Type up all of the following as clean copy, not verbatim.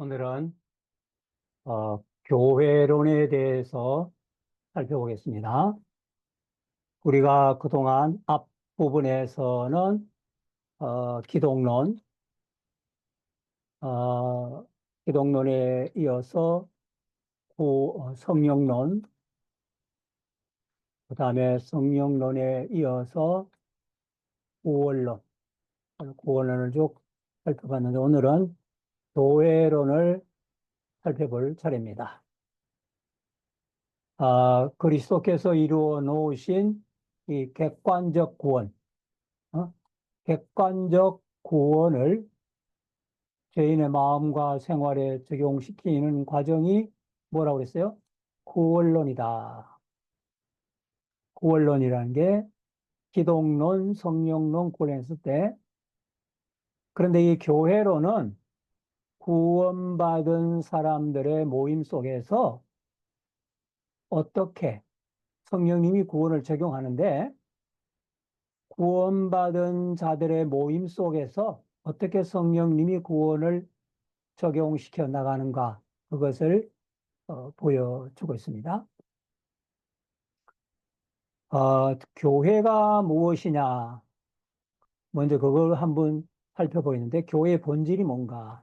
오늘은 교회론에 대해서 살펴보겠습니다. 우리가 그동안 앞부분에서는 기독론, 어, 기독론에 이어서 성령론, 그 다음에 성령론에 이어서 구원론, 구원론을 쭉 살펴봤는데 오늘은 교회론을 살펴볼 차례입니다. 그리스도께서 이루어 놓으신 이 객관적 구원, 어? 객관적 구원을 죄인의 마음과 생활에 적용시키는 과정이 뭐라고 그랬어요? 구원론이다. 구원론이라는 게 기독론, 성령론, 구원론 했을 때, 그런데 이 교회론은 구원받은 사람들의 모임 속에서 어떻게 성령님이 구원을 적용하는데, 구원받은 자들의 모임 속에서 어떻게 성령님이 구원을 적용시켜 나가는가, 그것을 보여주고 있습니다. 교회가 무엇이냐? 먼저 그걸 한번 살펴보이는데, 교회의 본질이 뭔가?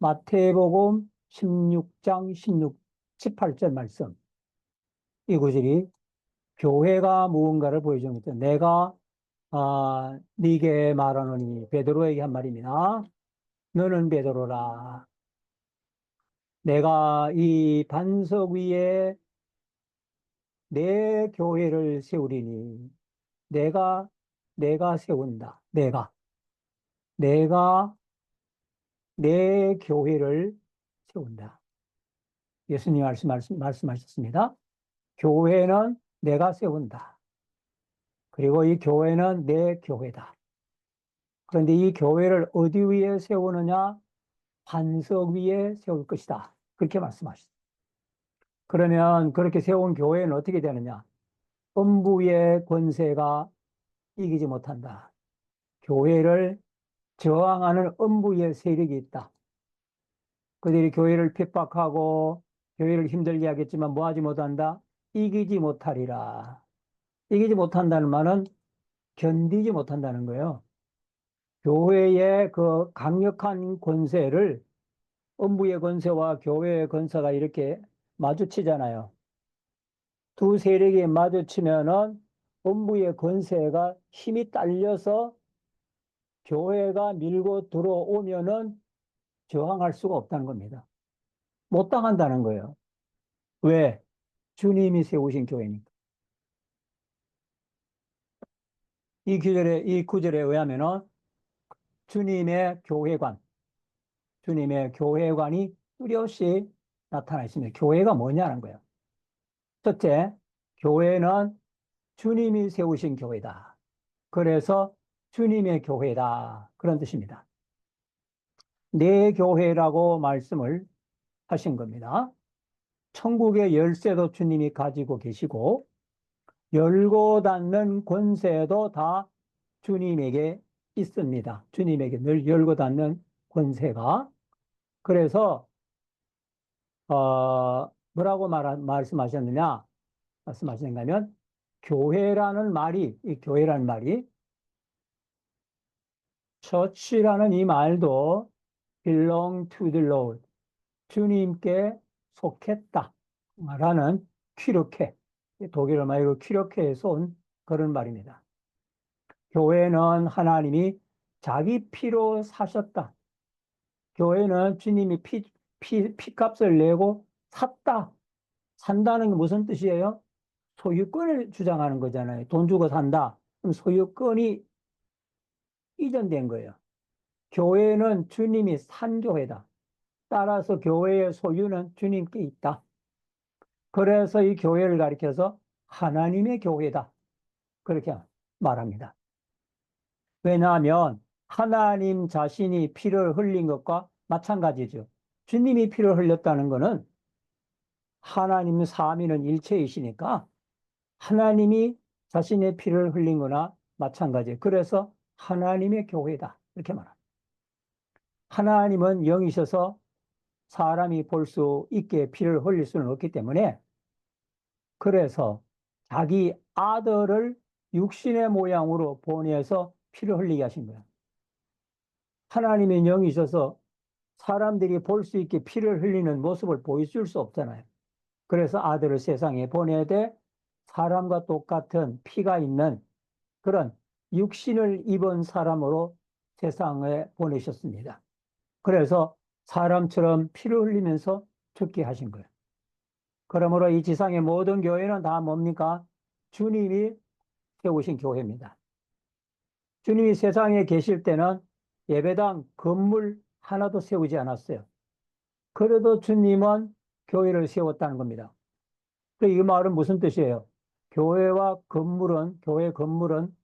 마태복음 16장 18절 말씀. 이 구절이 교회가 무언가를 보여주는 거죠. 내가 네게 말하노니, 베드로에게 한 말입니다. 너는 베드로라. 내가 이 반석 위에 내 교회를 세우리니, 내가 세운다. 내가 내 교회를 세운다. 예수님 말씀하셨습니다. 교회는 내가 세운다. 그리고 이 교회는 내 교회다. 그런데 이 교회를 어디 위에 세우느냐? 반석 위에 세울 것이다. 그렇게 말씀하셨습니다. 그러면 그렇게 세운 교회는 어떻게 되느냐? 음부의 권세가 이기지 못한다. 교회를 저항하는 음부의 세력이 있다. 그들이 교회를 핍박하고 교회를 힘들게 하겠지만 뭐 하지 못한다? 이기지 못하리라. 이기지 못한다는 말은 견디지 못한다는 거예요. 교회의 그 강력한 권세를 음부의 권세와 교회의 권세가 이렇게 마주치잖아요. 두 세력이 마주치면은 음부의 권세가 힘이 딸려서 교회가 밀고 들어오면은 저항할 수가 없다는 겁니다. 못 당한다는 거예요. 왜? 주님이 세우신 교회니까. 이 구절에 의하면은 주님의 교회관, 주님의 교회관이 뚜렷이 나타나 있습니다. 교회가 뭐냐는 거예요. 첫째, 교회는 주님이 세우신 교회다. 그래서 주님의 교회다. 그런 뜻입니다. 내 교회라고 말씀을 하신 겁니다. 천국의 열쇠도 주님이 가지고 계시고, 열고 닫는 권세도 다 주님에게 있습니다. 주님에게 늘 열고 닫는 권세가. 그래서, 뭐라고 말씀하셨는가 하면, 이 교회라는 말이, church라는 이 말도 belong to the Lord. 주님께 속했다. 라는 퀴르케. 독일어 말고 퀴르케에서 온 그런 말입니다. 교회는 하나님이 자기 피로 사셨다. 교회는 주님이 피값을 내고 샀다. 산다는 게 무슨 뜻이에요? 소유권을 주장하는 거잖아요. 돈 주고 산다. 그럼 소유권이 이전된 거예요. 교회는 주님이 산 교회다. 따라서 교회의 소유는 주님께 있다. 그래서 이 교회를 가리켜서 하나님의 교회다. 그렇게 말합니다. 왜냐하면 하나님 자신이 피를 흘린 것과 마찬가지죠. 주님이 피를 흘렸다는 것은 하나님 삼위는 일체이시니까 하나님이 자신의 피를 흘린 거나 마찬가지예요. 그래서 하나님의 교회다. 이렇게 말합니다. 하나님은 영이셔서 사람이 볼 수 있게 피를 흘릴 수는 없기 때문에 그래서 자기 아들을 육신의 모양으로 보내서 피를 흘리게 하신 거예요. 하나님의 영이셔서 사람들이 볼 수 있게 피를 흘리는 모습을 보여줄 수 없잖아요. 그래서 아들을 세상에 보내되 사람과 똑같은 피가 있는 그런 육신을 입은 사람으로 세상에 보내셨습니다. 그래서 사람처럼 피를 흘리면서 죽게 하신 거예요. 그러므로 이 지상의 모든 교회는 다 뭡니까? 주님이 세우신 교회입니다. 주님이 세상에 계실 때는 예배당 건물 하나도 세우지 않았어요. 그래도 주님은 교회를 세웠다는 겁니다. 이 말은 무슨 뜻이에요? 교회와 건물은, 교회 건물은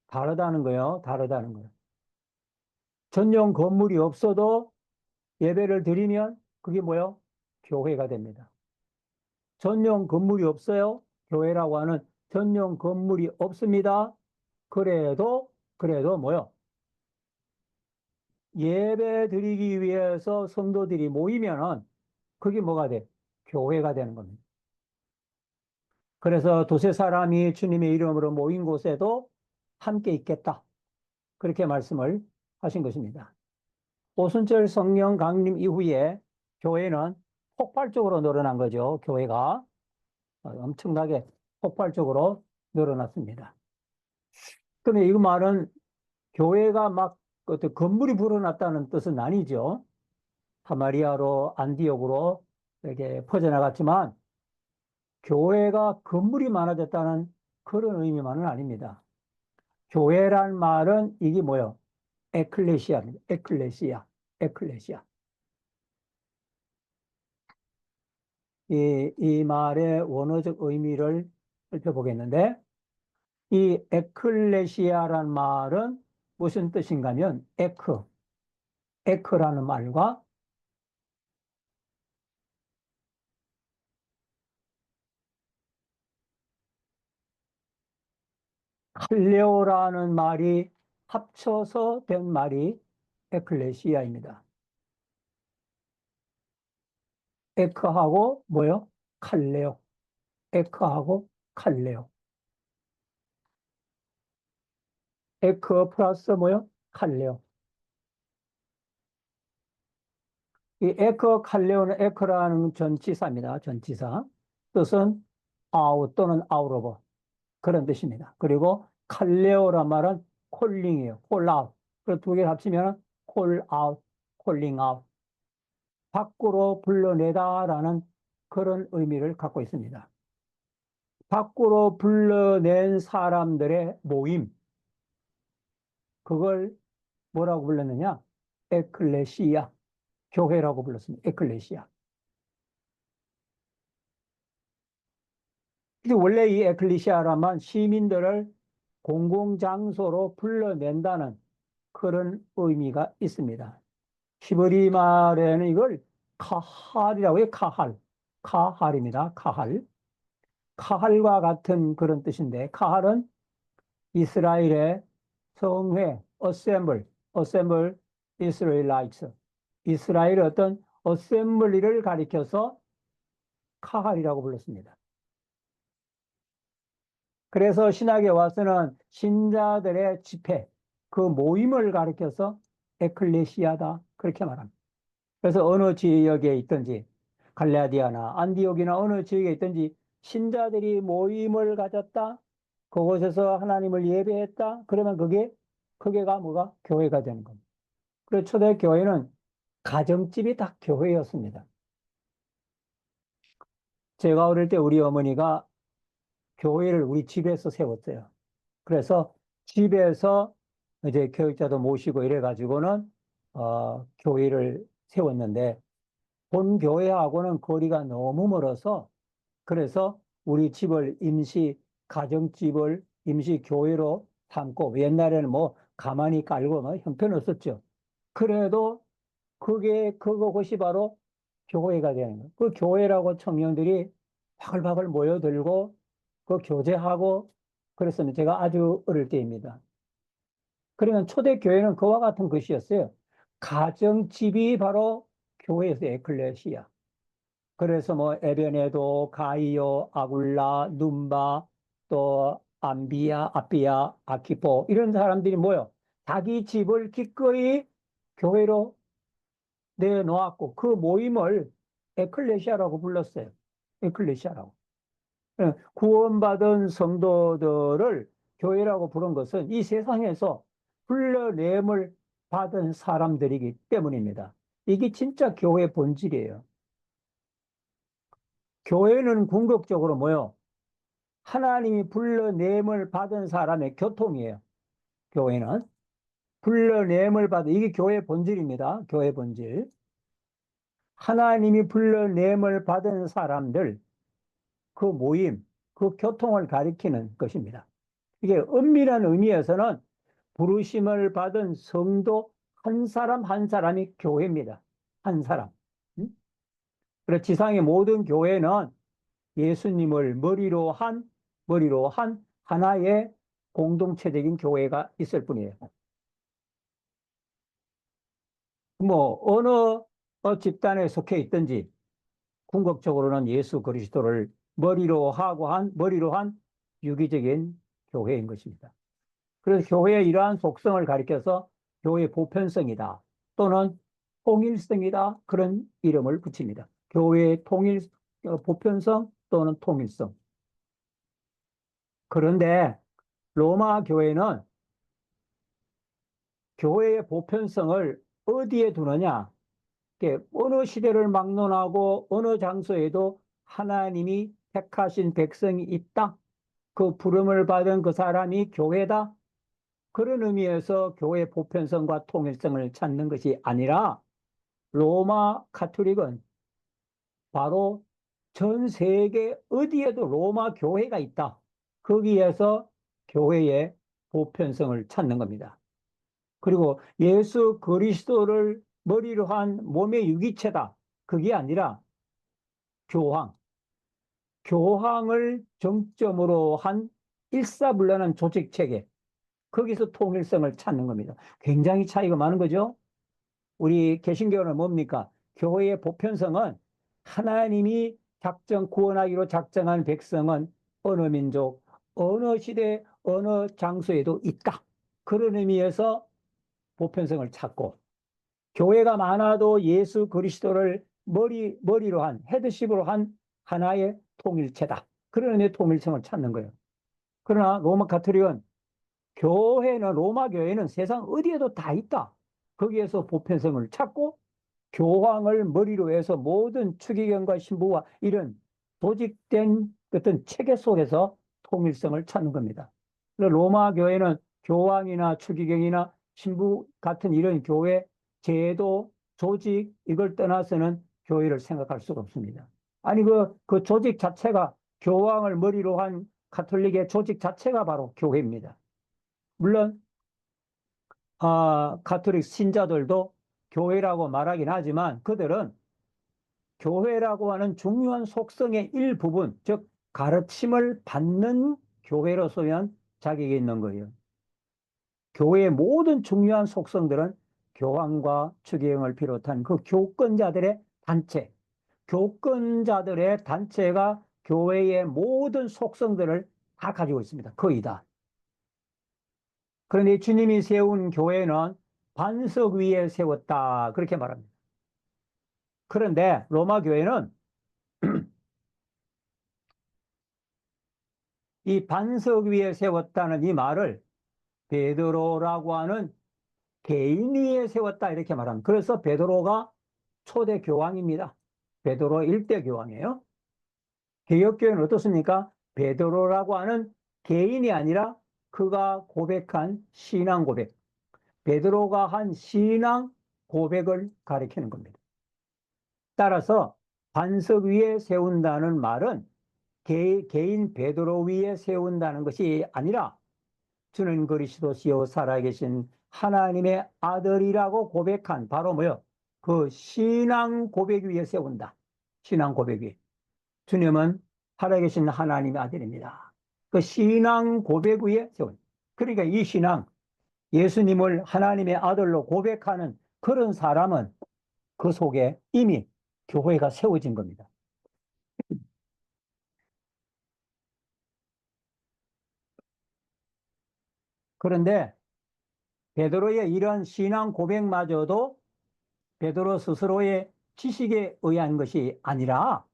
다르다는 거예요. 다르다는 거예요. 전용 건물이 없어도 예배를 드리면 그게 뭐예요? 교회가 됩니다. 전용 건물이 없어요. 교회라고 하는 전용 건물이 없습니다. 그래도 뭐요? 예배 드리기 위해서 성도들이 모이면은 그게 뭐가 돼? 교회가 되는 겁니다. 그래서 두세 사람이 주님의 이름으로 모인 곳에도 함께 있겠다. 그렇게 말씀을 하신 것입니다. 오순절 성령 강림 이후에 교회는 폭발적으로 늘어난 거죠. 교회가 엄청나게 폭발적으로 늘어났습니다. 그런데 이 말은 교회가 막 어떤 건물이 불어났다는 뜻은 아니죠. 사마리아로 안디옥으로 이렇게 퍼져나갔지만 교회가 건물이 많아졌다는 그런 의미만은 아닙니다. 교회란 말은 이게 뭐예요? 에클레시아입니다. 에클레시아. 이 말의 원어적 의미를 살펴보겠는데 이 에클레시아란 말은 무슨 뜻인가 하면 에크라는 말과 칼레오라는 말이 합쳐서 된 말이 에클레시아입니다. 에크하고 뭐요? 칼레오. 에크하고 칼레오. 에크 플러스 뭐요? 칼레오. 이 에크 칼레오는 에크라는 전치사입니다. 전치사. 뜻은 아웃 또는 아웃 오브 그런 뜻입니다. 그리고 칼레오란 말은 콜링이에요. 콜 아웃. 그 두 개를 합치면 콜 아웃, 콜링 아웃. 밖으로 불러내다라는 그런 의미를 갖고 있습니다. 밖으로 불러낸 사람들의 모임. 그걸 뭐라고 불렀느냐? 에클레시아. 교회라고 불렀습니다. 에클레시아. 근데 원래 이 에클레시아라만 시민들을 공공장소로 불러낸다는 그런 의미가 있습니다. 히브리 말에는 이걸 카할이라고 해요. 카할입니다. 카할과 같은 그런 뜻인데 카할은 이스라엘의 성회, assemble Israelites. 이스라엘의 어떤 어셈블리를 가리켜서 카할이라고 불렀습니다. 그래서 신학에 와서는 신자들의 집회, 그 모임을 가리켜서 에클레시아다 그렇게 말합니다. 그래서 어느 지역에 있든지 갈라디아나 안디옥이나 어느 지역에 있든지 신자들이 모임을 가졌다. 그곳에서 하나님을 예배했다. 그러면 그게가 뭐가 교회가 되는 겁니다. 그래서 초대 교회는 가정집이 다 교회였습니다. 제가 어릴 때 우리 어머니가 교회를 우리 집에서 세웠어요. 그래서 집에서 이제 교육자도 모시고 이래가지고는 교회를 세웠는데 본 교회하고는 거리가 너무 멀어서 그래서 우리 집을 임시 가정집을 임시 교회로 삼고 옛날에는 뭐 가만히 깔고 뭐 형편없었죠. 그래도 그것이 바로 교회가 되는 거예요. 그 교회라고 청년들이 바글바글 모여들고 그 교제하고 그랬었는데 제가 아주 어릴 때입니다. 그러면 초대교회는 그와 같은 것이었어요. 가정집이 바로 교회에서 에클레시아. 그래서 뭐 에베네도, 가이오, 아굴라, num바, 또 암비아, 아비아, 아키포 이런 사람들이 모여 자기 집을 기꺼이 교회로 내놓았고 그 모임을 에클레시아라고 불렀어요. 에클레시아라고. 구원받은 성도들을 교회라고 부른 것은 이 세상에서 불러냄을 받은 사람들이기 때문입니다. 이게 진짜 교회의 본질이에요. 교회는 궁극적으로 뭐요? 하나님이 불러냄을 받은 사람의 교통이에요. 교회는. 불러냄을 받은, 이게 교회의 본질입니다. 교회의 본질. 하나님이 불러냄을 받은 사람들, 그 모임, 그 교통을 가리키는 것입니다. 이게 엄밀한 의미에서는 부르심을 받은 성도 한 사람 한 사람이 교회입니다. 한 사람. 음? 그래서 지상의 모든 교회는 예수님을 머리로 한 하나의 공동체적인 교회가 있을 뿐이에요. 뭐, 어느 집단에 속해 있든지, 궁극적으로는 예수 그리스도를 머리로 한 유기적인 교회인 것입니다. 그래서 교회의 이러한 속성을 가리켜서 교회의 보편성이다. 또는 통일성이다. 그런 이름을 붙입니다. 교회의 보편성 또는 통일성. 그런데 로마 교회는 교회의 보편성을 어디에 두느냐? 어느 시대를 막론하고 어느 장소에도 하나님이 택하신 백성이 있다. 그 부름을 받은 그 사람이 교회다. 그런 의미에서 교회 보편성과 통일성을 찾는 것이 아니라 로마 카톨릭은 바로 전 세계 어디에도 로마 교회가 있다. 거기에서 교회의 보편성을 찾는 겁니다. 그리고 예수 그리스도를 머리로 한 몸의 유기체다. 그게 아니라 교황, 교황을 정점으로 한 일사불란한 조직 체계, 거기서 통일성을 찾는 겁니다. 굉장히 차이가 많은 거죠. 우리 개신교는 뭡니까? 교회의 보편성은 하나님이 구원하기로 작정한 백성은 어느 민족, 어느 시대, 어느 장소에도 있다. 그런 의미에서 보편성을 찾고, 교회가 많아도 예수 그리스도를 머리로 한, 헤드십으로 한 하나의 통일체다. 그런 의미의 통일성을 찾는 거예요. 그러나 로마 가톨릭은 로마 교회는 세상 어디에도 다 있다. 거기에서 보편성을 찾고 교황을 머리로 해서 모든 추기경과 신부와 이런 조직된 어떤 체계 속에서 통일성을 찾는 겁니다. 로마 교회는 교황이나 추기경이나 신부 같은 이런 교회 제도, 조직 이걸 떠나서는 교회를 생각할 수가 없습니다. 아니 그 조직 자체가 교황을 머리로 한 가톨릭의 조직 자체가 바로 교회입니다. 물론 가톨릭 신자들도 교회라고 말하긴 하지만 그들은 교회라고 하는 중요한 속성의 일부분, 즉 가르침을 받는 교회로서만 자격이 있는 거예요. 교회의 모든 중요한 속성들은 교황과 추기경을 비롯한 그 교권자들의 단체가 교회의 모든 속성들을 다 가지고 있습니다. 거의 다. 그런데 주님이 세운 교회는 반석 위에 세웠다. 그렇게 말합니다. 그런데 로마 교회는 이 반석 위에 세웠다는 이 말을 베드로라고 하는 개인 위에 세웠다. 이렇게 말합니다. 그래서 베드로가 초대 교황입니다. 베드로 일대 교황이에요. 개혁교회는 어떻습니까? 베드로라고 하는 개인이 아니라 그가 고백한 신앙 고백. 베드로가 한 신앙 고백을 가리키는 겁니다. 따라서 반석 위에 세운다는 말은 개인 베드로 위에 세운다는 것이 아니라 주는 그리스도시요 살아계신 하나님의 아들이라고 고백한 바로 뭐요? 그 신앙 고백 위에 세운다. 신앙 고백 위에. 주님은 살아계신 하나님의 아들입니다. 그 신앙 고백 위에 세운. 그러니까 이 신앙, 예수님을 하나님의 아들로 고백하는 그런 사람은 그 속에 이미 교회가 세워진 겁니다. 그런데 베드로의 이런 신앙 고백마저도 베드로 스스로의 지식에 의한 것이 아니라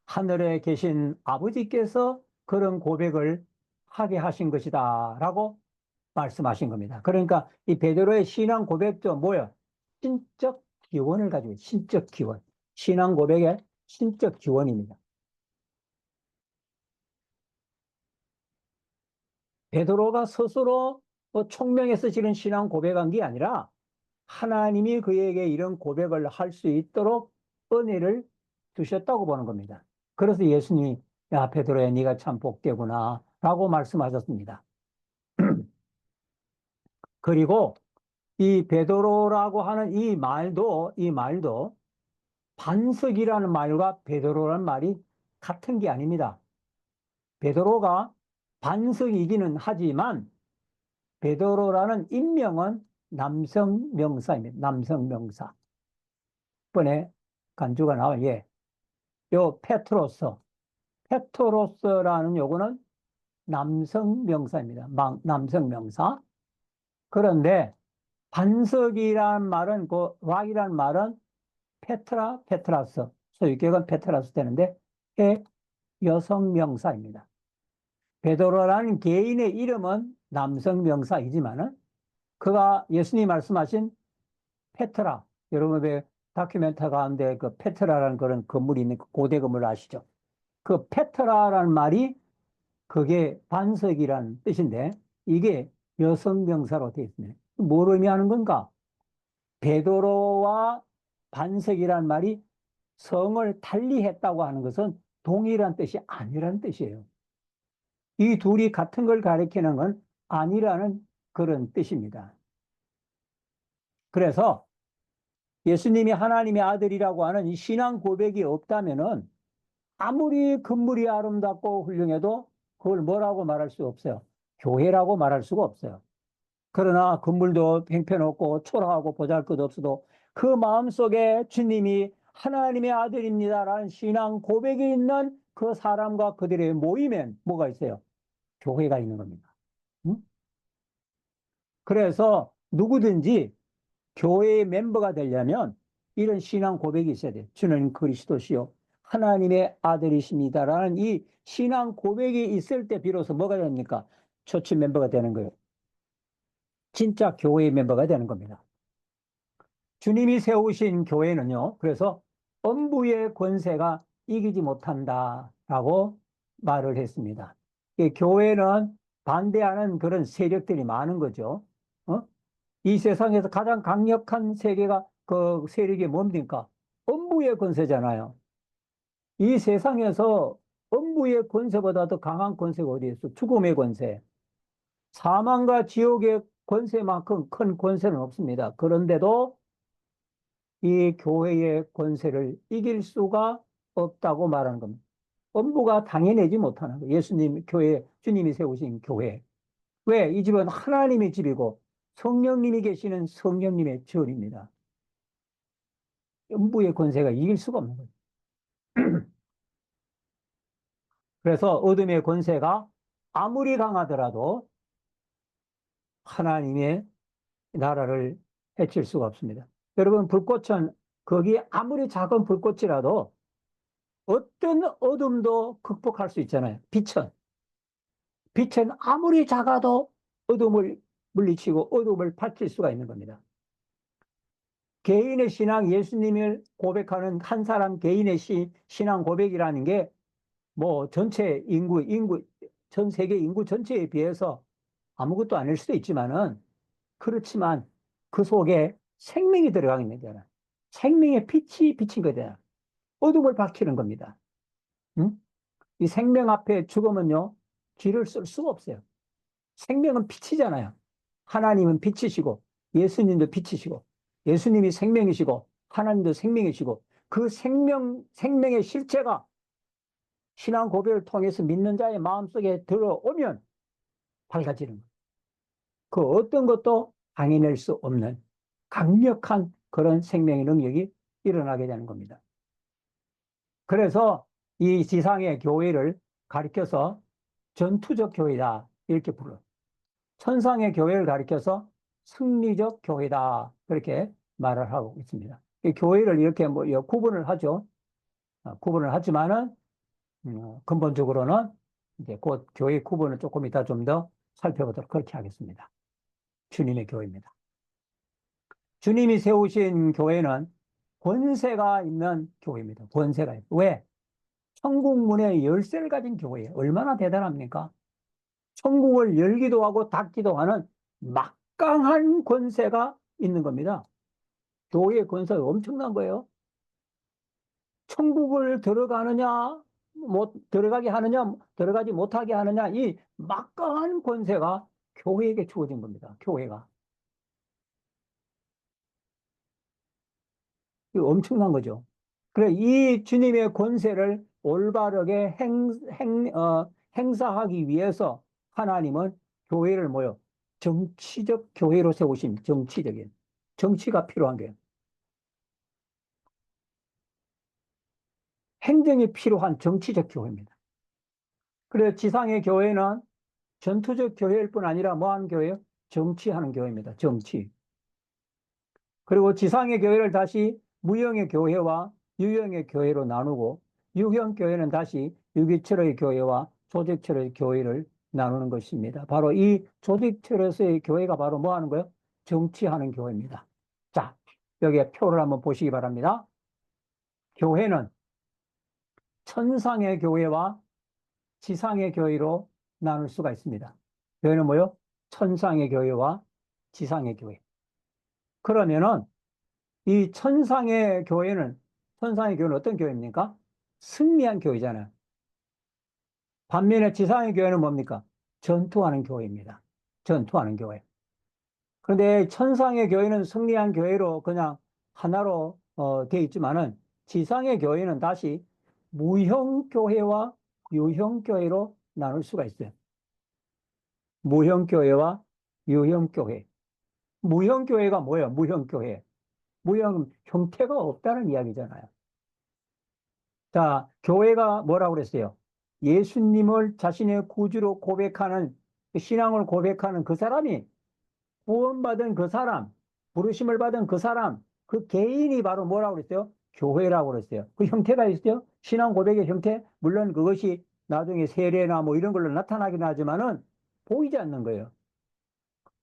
하늘에 계신 아버지께서 그런 고백을 하게 하신 것이다 라고 말씀하신 겁니다. 그러니까 이 베드로의 신앙 고백도 뭐예요? 신적 기원을 가지고 있어요. 신적 기원. 신앙 고백의 신적 기원입니다. 베드로가 스스로 뭐 총명해서 지른 신앙 고백한 게 아니라 하나님이 그에게 이런 고백을 할 수 있도록 은혜를 주셨다고 보는 겁니다. 그래서 예수님이 야 베드로야 네가 참 복되구나 라고 말씀하셨습니다. 그리고 이 베드로라고 하는 이 말도 반석이라는 말과 베드로라는 말이 같은 게 아닙니다. 베드로가 반석이기는 하지만 베드로라는 인명은 남성 명사입니다. 남성 명사. 이번에 간주가 나와 예. 요 페트로스라는 요거는 남성 명사입니다. 남성 명사. 그런데 반석이라는 말은 그 락이라는 말은 페트라스 소유격은 페트라스 되는데 해 여성 명사입니다. 베드로라는 개인의 이름은 남성 명사이지만은 그가 예수님이 말씀하신 페트라 여러분 왜 다큐멘터 가운데 그 페트라라는 그런 건물이 있는 그 고대 건물 아시죠? 그 페트라라는 말이 그게 반석이라는 뜻인데 이게 여성 명사로 되어 있습니다. 뭘 의미하는 건가? 베드로와 반석이란 말이 성을 달리했다고 하는 것은 동일한 뜻이 아니라는 뜻이에요. 이 둘이 같은 걸 가리키는 건 아니라는 그런 뜻입니다. 그래서 예수님이 하나님의 아들이라고 하는 이 신앙 고백이 없다면은 아무리 건물이 아름답고 훌륭해도 그걸 뭐라고 말할 수 없어요. 교회라고 말할 수가 없어요. 그러나 건물도 형편없고 초라하고 보잘것없어도 그 마음속에 주님이 하나님의 아들입니다라는 신앙 고백이 있는 그 사람과 그들의 모임엔 뭐가 있어요? 교회가 있는 겁니다. 응? 그래서 누구든지 교회의 멤버가 되려면 이런 신앙 고백이 있어야 돼요. 주는 그리스도시요 하나님의 아들이십니다라는 이 신앙 고백이 있을 때 비로소 뭐가 됩니까? 초치 멤버가 되는 거예요. 진짜 교회의 멤버가 되는 겁니다. 주님이 세우신 교회는요, 그래서 엄부의 권세가 이기지 못한다라고 말을 했습니다. 이 교회는 반대하는 그런 세력들이 많은 거죠. 어? 이 세상에서 가장 강력한 그 세력이 뭡니까? 엄부의 권세잖아요. 이 세상에서 엄부의 권세보다 더 강한 권세가 어디 있어? 죽음의 권세. 사망과 지옥의 권세만큼 큰 권세는 없습니다. 그런데도 이 교회의 권세를 이길 수가 없다고 말하는 겁니다. 엄부가 당해내지 못하는 거예요. 예수님 교회, 주님이 세우신 교회. 왜? 이 집은 하나님의 집이고 성령님이 계시는 성령님의 절입니다. 엄부의 권세가 이길 수가 없는 거예요. 그래서 어둠의 권세가 아무리 강하더라도 하나님의 나라를 해칠 수가 없습니다. 여러분, 불꽃은 거기 아무리 작은 불꽃이라도 어떤 어둠도 극복할 수 있잖아요. 빛은 아무리 작아도 어둠을 물리치고 어둠을 밝힐 수가 있는 겁니다. 개인의 신앙, 예수님을 고백하는 한 사람 개인의 신앙 고백이라는 게 뭐 전체 전 세계 인구 전체에 비해서 아무것도 아닐 수도 있지만은 그렇지만 그 속에 생명이 들어가 있는 거잖아. 생명의 빛이 비친 거잖아. 어둠을 밝히는 겁니다. 응? 이 생명 앞에 죽으면요, 길을 쓸 수가 없어요. 생명은 빛이잖아요. 하나님은 빛이시고, 예수님도 빛이시고, 예수님이 생명이시고, 하나님도 생명이시고, 그 생명의 실체가 신앙 고백을 통해서 믿는 자의 마음속에 들어오면 밝아지는 거예요. 그 어떤 것도 방해낼 수 없는 강력한 그런 생명의 능력이 일어나게 되는 겁니다. 그래서 이 지상의 교회를 가리켜서 전투적 교회다 이렇게 불러요. 천상의 교회를 가리켜서 승리적 교회다 그렇게 말을 하고 있습니다. 이 교회를 이렇게 뭐 구분을 하죠. 구분을 하지만은 근본적으로는 이제 곧 교회 구분을 조금 이따 좀 더 살펴보도록 그렇게 하겠습니다. 주님의 교회입니다. 주님이 세우신 교회는 권세가 있는 교회입니다. 권세가 있어요. 왜? 천국 문의 열쇠를 가진 교회예요. 얼마나 대단합니까? 천국을 열기도 하고 닫기도 하는 막강한 권세가 있는 겁니다. 교회의 권세가 엄청난 거예요. 천국을 들어가느냐, 못 들어가게 하느냐, 들어가지 못하게 하느냐, 이 막강한 권세가 교회에게 주어진 겁니다. 교회가. 이거 엄청난 거죠. 그래, 이 주님의 권세를 올바르게 행사하기 위해서 하나님은 교회를 뭐요? 정치적 교회로 세우신 정치적인. 정치가 필요한 거예요. 행정이 필요한 정치적 교회입니다. 그래, 지상의 교회는 전투적 교회일 뿐 아니라 뭐 하는 교회요? 정치하는 교회입니다. 정치. 그리고 지상의 교회를 다시 무형의 교회와 유형의 교회로 나누고 유형 교회는 다시 유기체로의 교회와 조직체로의 교회를 나누는 것입니다. 바로 이 조직체로의 교회가 바로 뭐 하는 거예요? 정치하는 교회입니다. 자, 여기에 표를 한번 보시기 바랍니다. 교회는 천상의 교회와 지상의 교회로 나눌 수가 있습니다. 교회는 뭐요? 천상의 교회와 지상의 교회. 그러면은 이 천상의 교회는 어떤 교회입니까? 승리한 교회잖아요. 반면에 지상의 교회는 뭡니까? 전투하는 교회입니다. 전투하는 교회. 그런데 천상의 교회는 승리한 교회로 그냥 하나로 되어 있지만은 지상의 교회는 다시 무형 교회와 유형 교회로 나눌 수가 있어요. 무형 교회와 유형 교회. 무형 교회가 뭐예요? 무형 교회. 무형 형태가 없다는 이야기잖아요. 자, 교회가 뭐라고 그랬어요? 예수님을 자신의 구주로 고백하는, 신앙을 고백하는 그 사람이 구원받은 그 사람, 부르심을 받은 그 사람, 그 개인이 바로 뭐라고 그랬어요? 교회라고 그랬어요. 그 형태가 있어요? 신앙 고백의 형태? 물론 그것이 나중에 세례나 뭐 이런 걸로 나타나긴 하지만은 보이지 않는 거예요.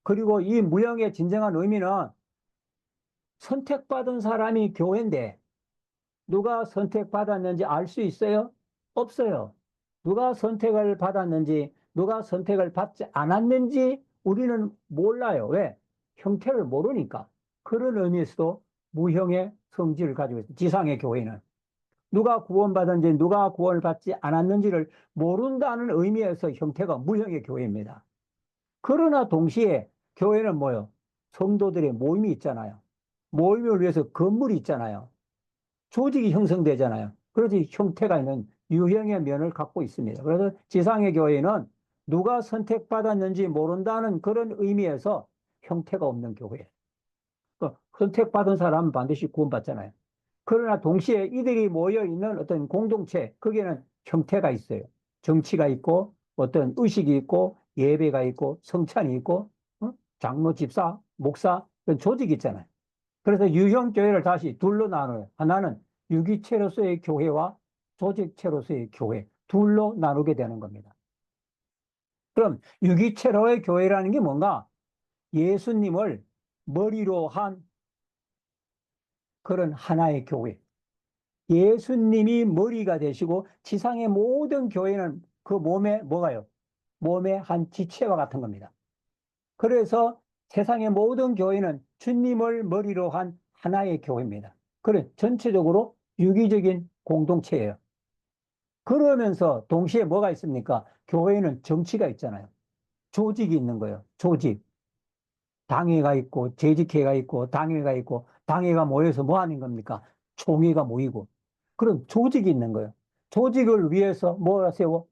그리고 이 무형의 진정한 의미는 선택받은 사람이 교회인데 누가 선택받았는지 알 수 있어요? 없어요. 누가 선택을 받았는지, 누가 선택을 받지 않았는지 우리는 몰라요. 왜? 형태를 모르니까. 그런 의미에서도 무형의 성질을 가지고 있어요. 지상의 교회는. 누가 구원받았는지, 누가 구원을 받지 않았는지를 모른다는 의미에서 형태가 무형의 교회입니다. 그러나 동시에 교회는 뭐요? 성도들의 모임이 있잖아요. 모임을 위해서 건물이 있잖아요. 조직이 형성되잖아요. 그래서 형태가 있는 유형의 면을 갖고 있습니다. 그래서 지상의 교회는 누가 선택받았는지 모른다는 그런 의미에서 형태가 없는 교회예요. 선택받은 사람은 반드시 구원받잖아요. 그러나 동시에 이들이 모여 있는 어떤 공동체, 거기에는 형태가 있어요. 정치가 있고, 어떤 의식이 있고, 예배가 있고, 성찬이 있고, 장로, 집사, 목사, 그런 조직이 있잖아요. 그래서 유형교회를 다시 둘로 나눠요. 하나는 유기체로서의 교회와 조직체로서의 교회, 둘로 나누게 되는 겁니다. 그럼 유기체로의 교회라는 게 뭔가? 예수님을 머리로 한 그런 하나의 교회. 예수님이 머리가 되시고 지상의 모든 교회는 그 몸에 뭐가요? 몸의 한 지체와 같은 겁니다. 그래서 세상의 모든 교회는 주님을 머리로 한 하나의 교회입니다. 그래, 전체적으로 유기적인 공동체예요. 그러면서 동시에 뭐가 있습니까? 교회는 정치가 있잖아요. 조직이 있는 거예요. 조직. 당회가 있고, 재직회가 있고, 당회가 있고, 당회가 모여서 뭐 하는 겁니까? 총회가 모이고. 그런 조직이 있는 거예요. 조직을 위해서 뭐라 세워?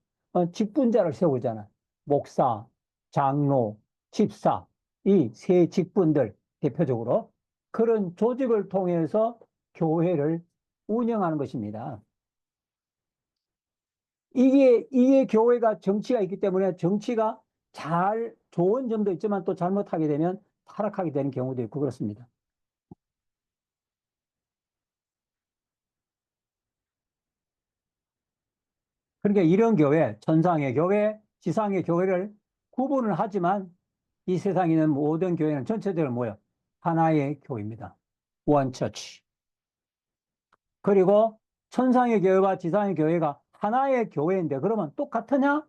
직분자를 세우잖아. 목사, 장로, 집사, 이 세 직분들 대표적으로. 그런 조직을 통해서 교회를 운영하는 것입니다. 이게 교회가 정치가 있기 때문에 정치가 좋은 점도 있지만 또 잘못하게 되면 타락하게 되는 경우도 있고 그렇습니다. 그러니까 이런 교회, 천상의 교회, 지상의 교회를 구분을 하지만 이 세상에 있는 모든 교회는 전체적으로 뭐예요? 하나의 교회입니다. 원처치. 그리고 천상의 교회와 지상의 교회가 하나의 교회인데 그러면 똑같으냐?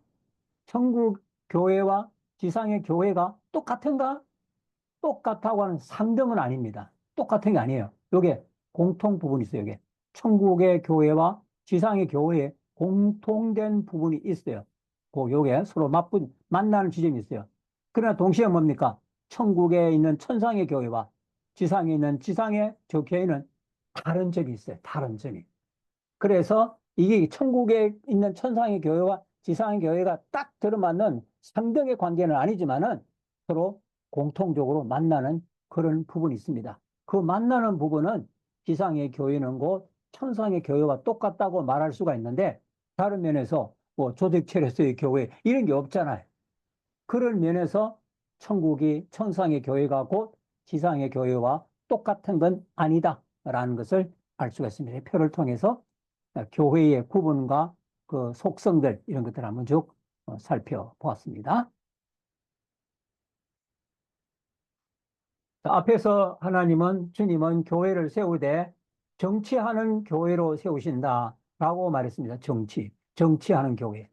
천국 교회와 지상의 교회가 똑같은가? 똑같다고 하는 상등은 아닙니다. 똑같은 게 아니에요. 요게 공통 부분이 있어요. 요게 천국의 교회와 지상의 교회에 공통된 부분이 있어요. 요게 서로 만나는 지점이 있어요. 그러나 동시에 뭡니까? 천국에 있는 천상의 교회와 지상에 있는 지상의 저 교회는 다른 점이 있어요. 다른 점이. 그래서 이게 천국에 있는 천상의 교회와 지상의 교회가 딱 들어맞는 상등의 관계는 아니지만은 서로 공통적으로 만나는 그런 부분이 있습니다. 그 만나는 부분은 지상의 교회는 곧 천상의 교회와 똑같다고 말할 수가 있는데 다른 면에서 뭐 조직체로서의 교회 이런 게 없잖아요. 그런 면에서 천국이 천상의 교회가 곧 지상의 교회와 똑같은 건 아니다라는 것을 알 수가 있습니다. 이 표를 통해서 교회의 구분과 그 속성들 이런 것들을 한번 쭉 살펴보았습니다. 앞에서 주님은 교회를 세우되 정치하는 교회로 세우신다라고 말했습니다. 정치하는 교회.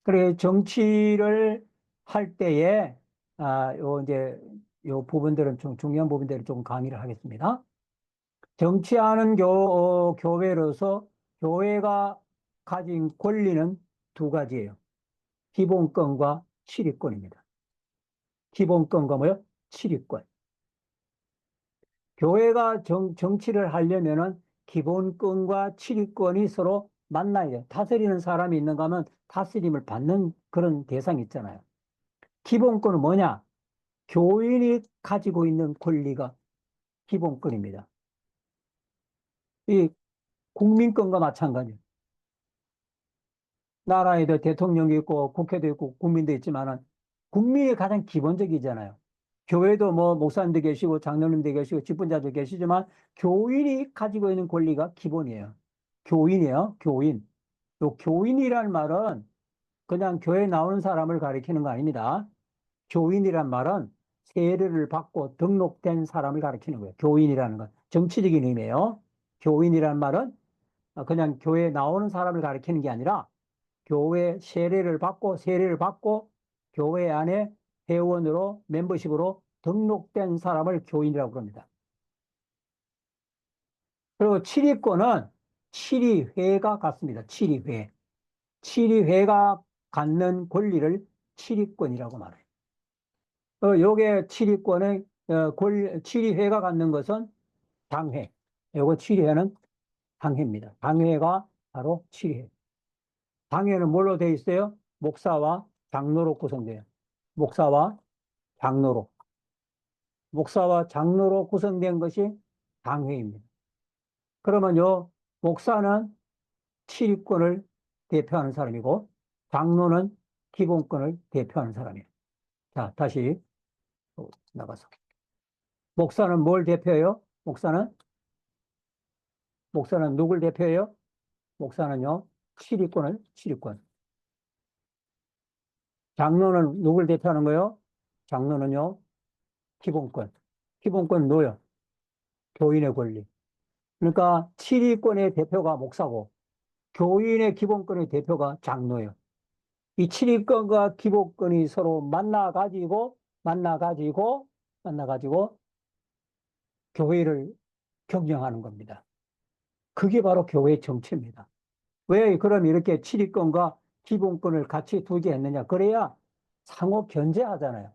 그래 정치를 할 때에 요 부분들은 좀 중요한 부분들을 좀 강의를 하겠습니다. 정치하는 교회로서 교회가 가진 권리는 두 가지예요. 기본권과 치리권입니다. 기본권과 뭐요? 치리권. 교회가 정치를 하려면은 기본권과 치리권이 서로 만나야 돼요. 다스리는 사람이 있는가 하면 다스림을 받는 그런 대상이 있잖아요. 기본권은 뭐냐? 교인이 가지고 있는 권리가 기본권입니다. 이 국민권과 마찬가지예요. 나라에도 대통령이 있고 국회도 있고 국민도 있지만은 국민이 가장 기본적이잖아요. 교회도 뭐 목사님도 계시고 장로님도 계시고 직분자도 계시지만 교인이 가지고 있는 권리가 기본이에요. 교인이에요. 교인. 요 교인이란 말은 그냥 교회 나오는 사람을 가리키는 거 아닙니다. 교인이란 말은 세례를 받고 등록된 사람을 가리키는 거예요. 교인이라는 건 정치적인 의미예요. 교인이란 말은 그냥 교회에 나오는 사람을 가리키는 게 아니라 교회 세례를 받고 교회 안에 회원으로 멤버십으로 등록된 사람을 교인이라고 합니다. 그리고 치리권은 치리회가 갖습니다. 치리회. 치리회가 갖는 권리를 치리권이라고 말해요. 요게 치리권의 치리회가 갖는 것은 당회. 요거 치리회는 당회입니다. 당회가 바로 치리회. 당회는 뭘로 되어 있어요? 목사와 장로로 구성돼요. 목사와 장로로. 목사와 장로로 구성된 것이 당회입니다. 그러면 요 목사는 치리권을 대표하는 사람이고 장로는 기본권을 대표하는 사람이에요. 자, 다시 나가서. 목사는 뭘 대표해요? 목사는 누굴 대표해요? 목사는요, 치리권. 장로는 누굴 대표하는 거예요? 장로는요, 기본권. 기본권은 뭐예요? 교인의 권리. 그러니까 치리권의 대표가 목사고 교인의 기본권의 대표가 장로예요. 이 치리권과 기본권이 서로 만나가지고 교회를 경영하는 겁니다. 그게 바로 교회의 정체입니다. 왜 그럼 이렇게 치리권과 기본권을 같이 두게 했느냐? 그래야 상호 견제하잖아요.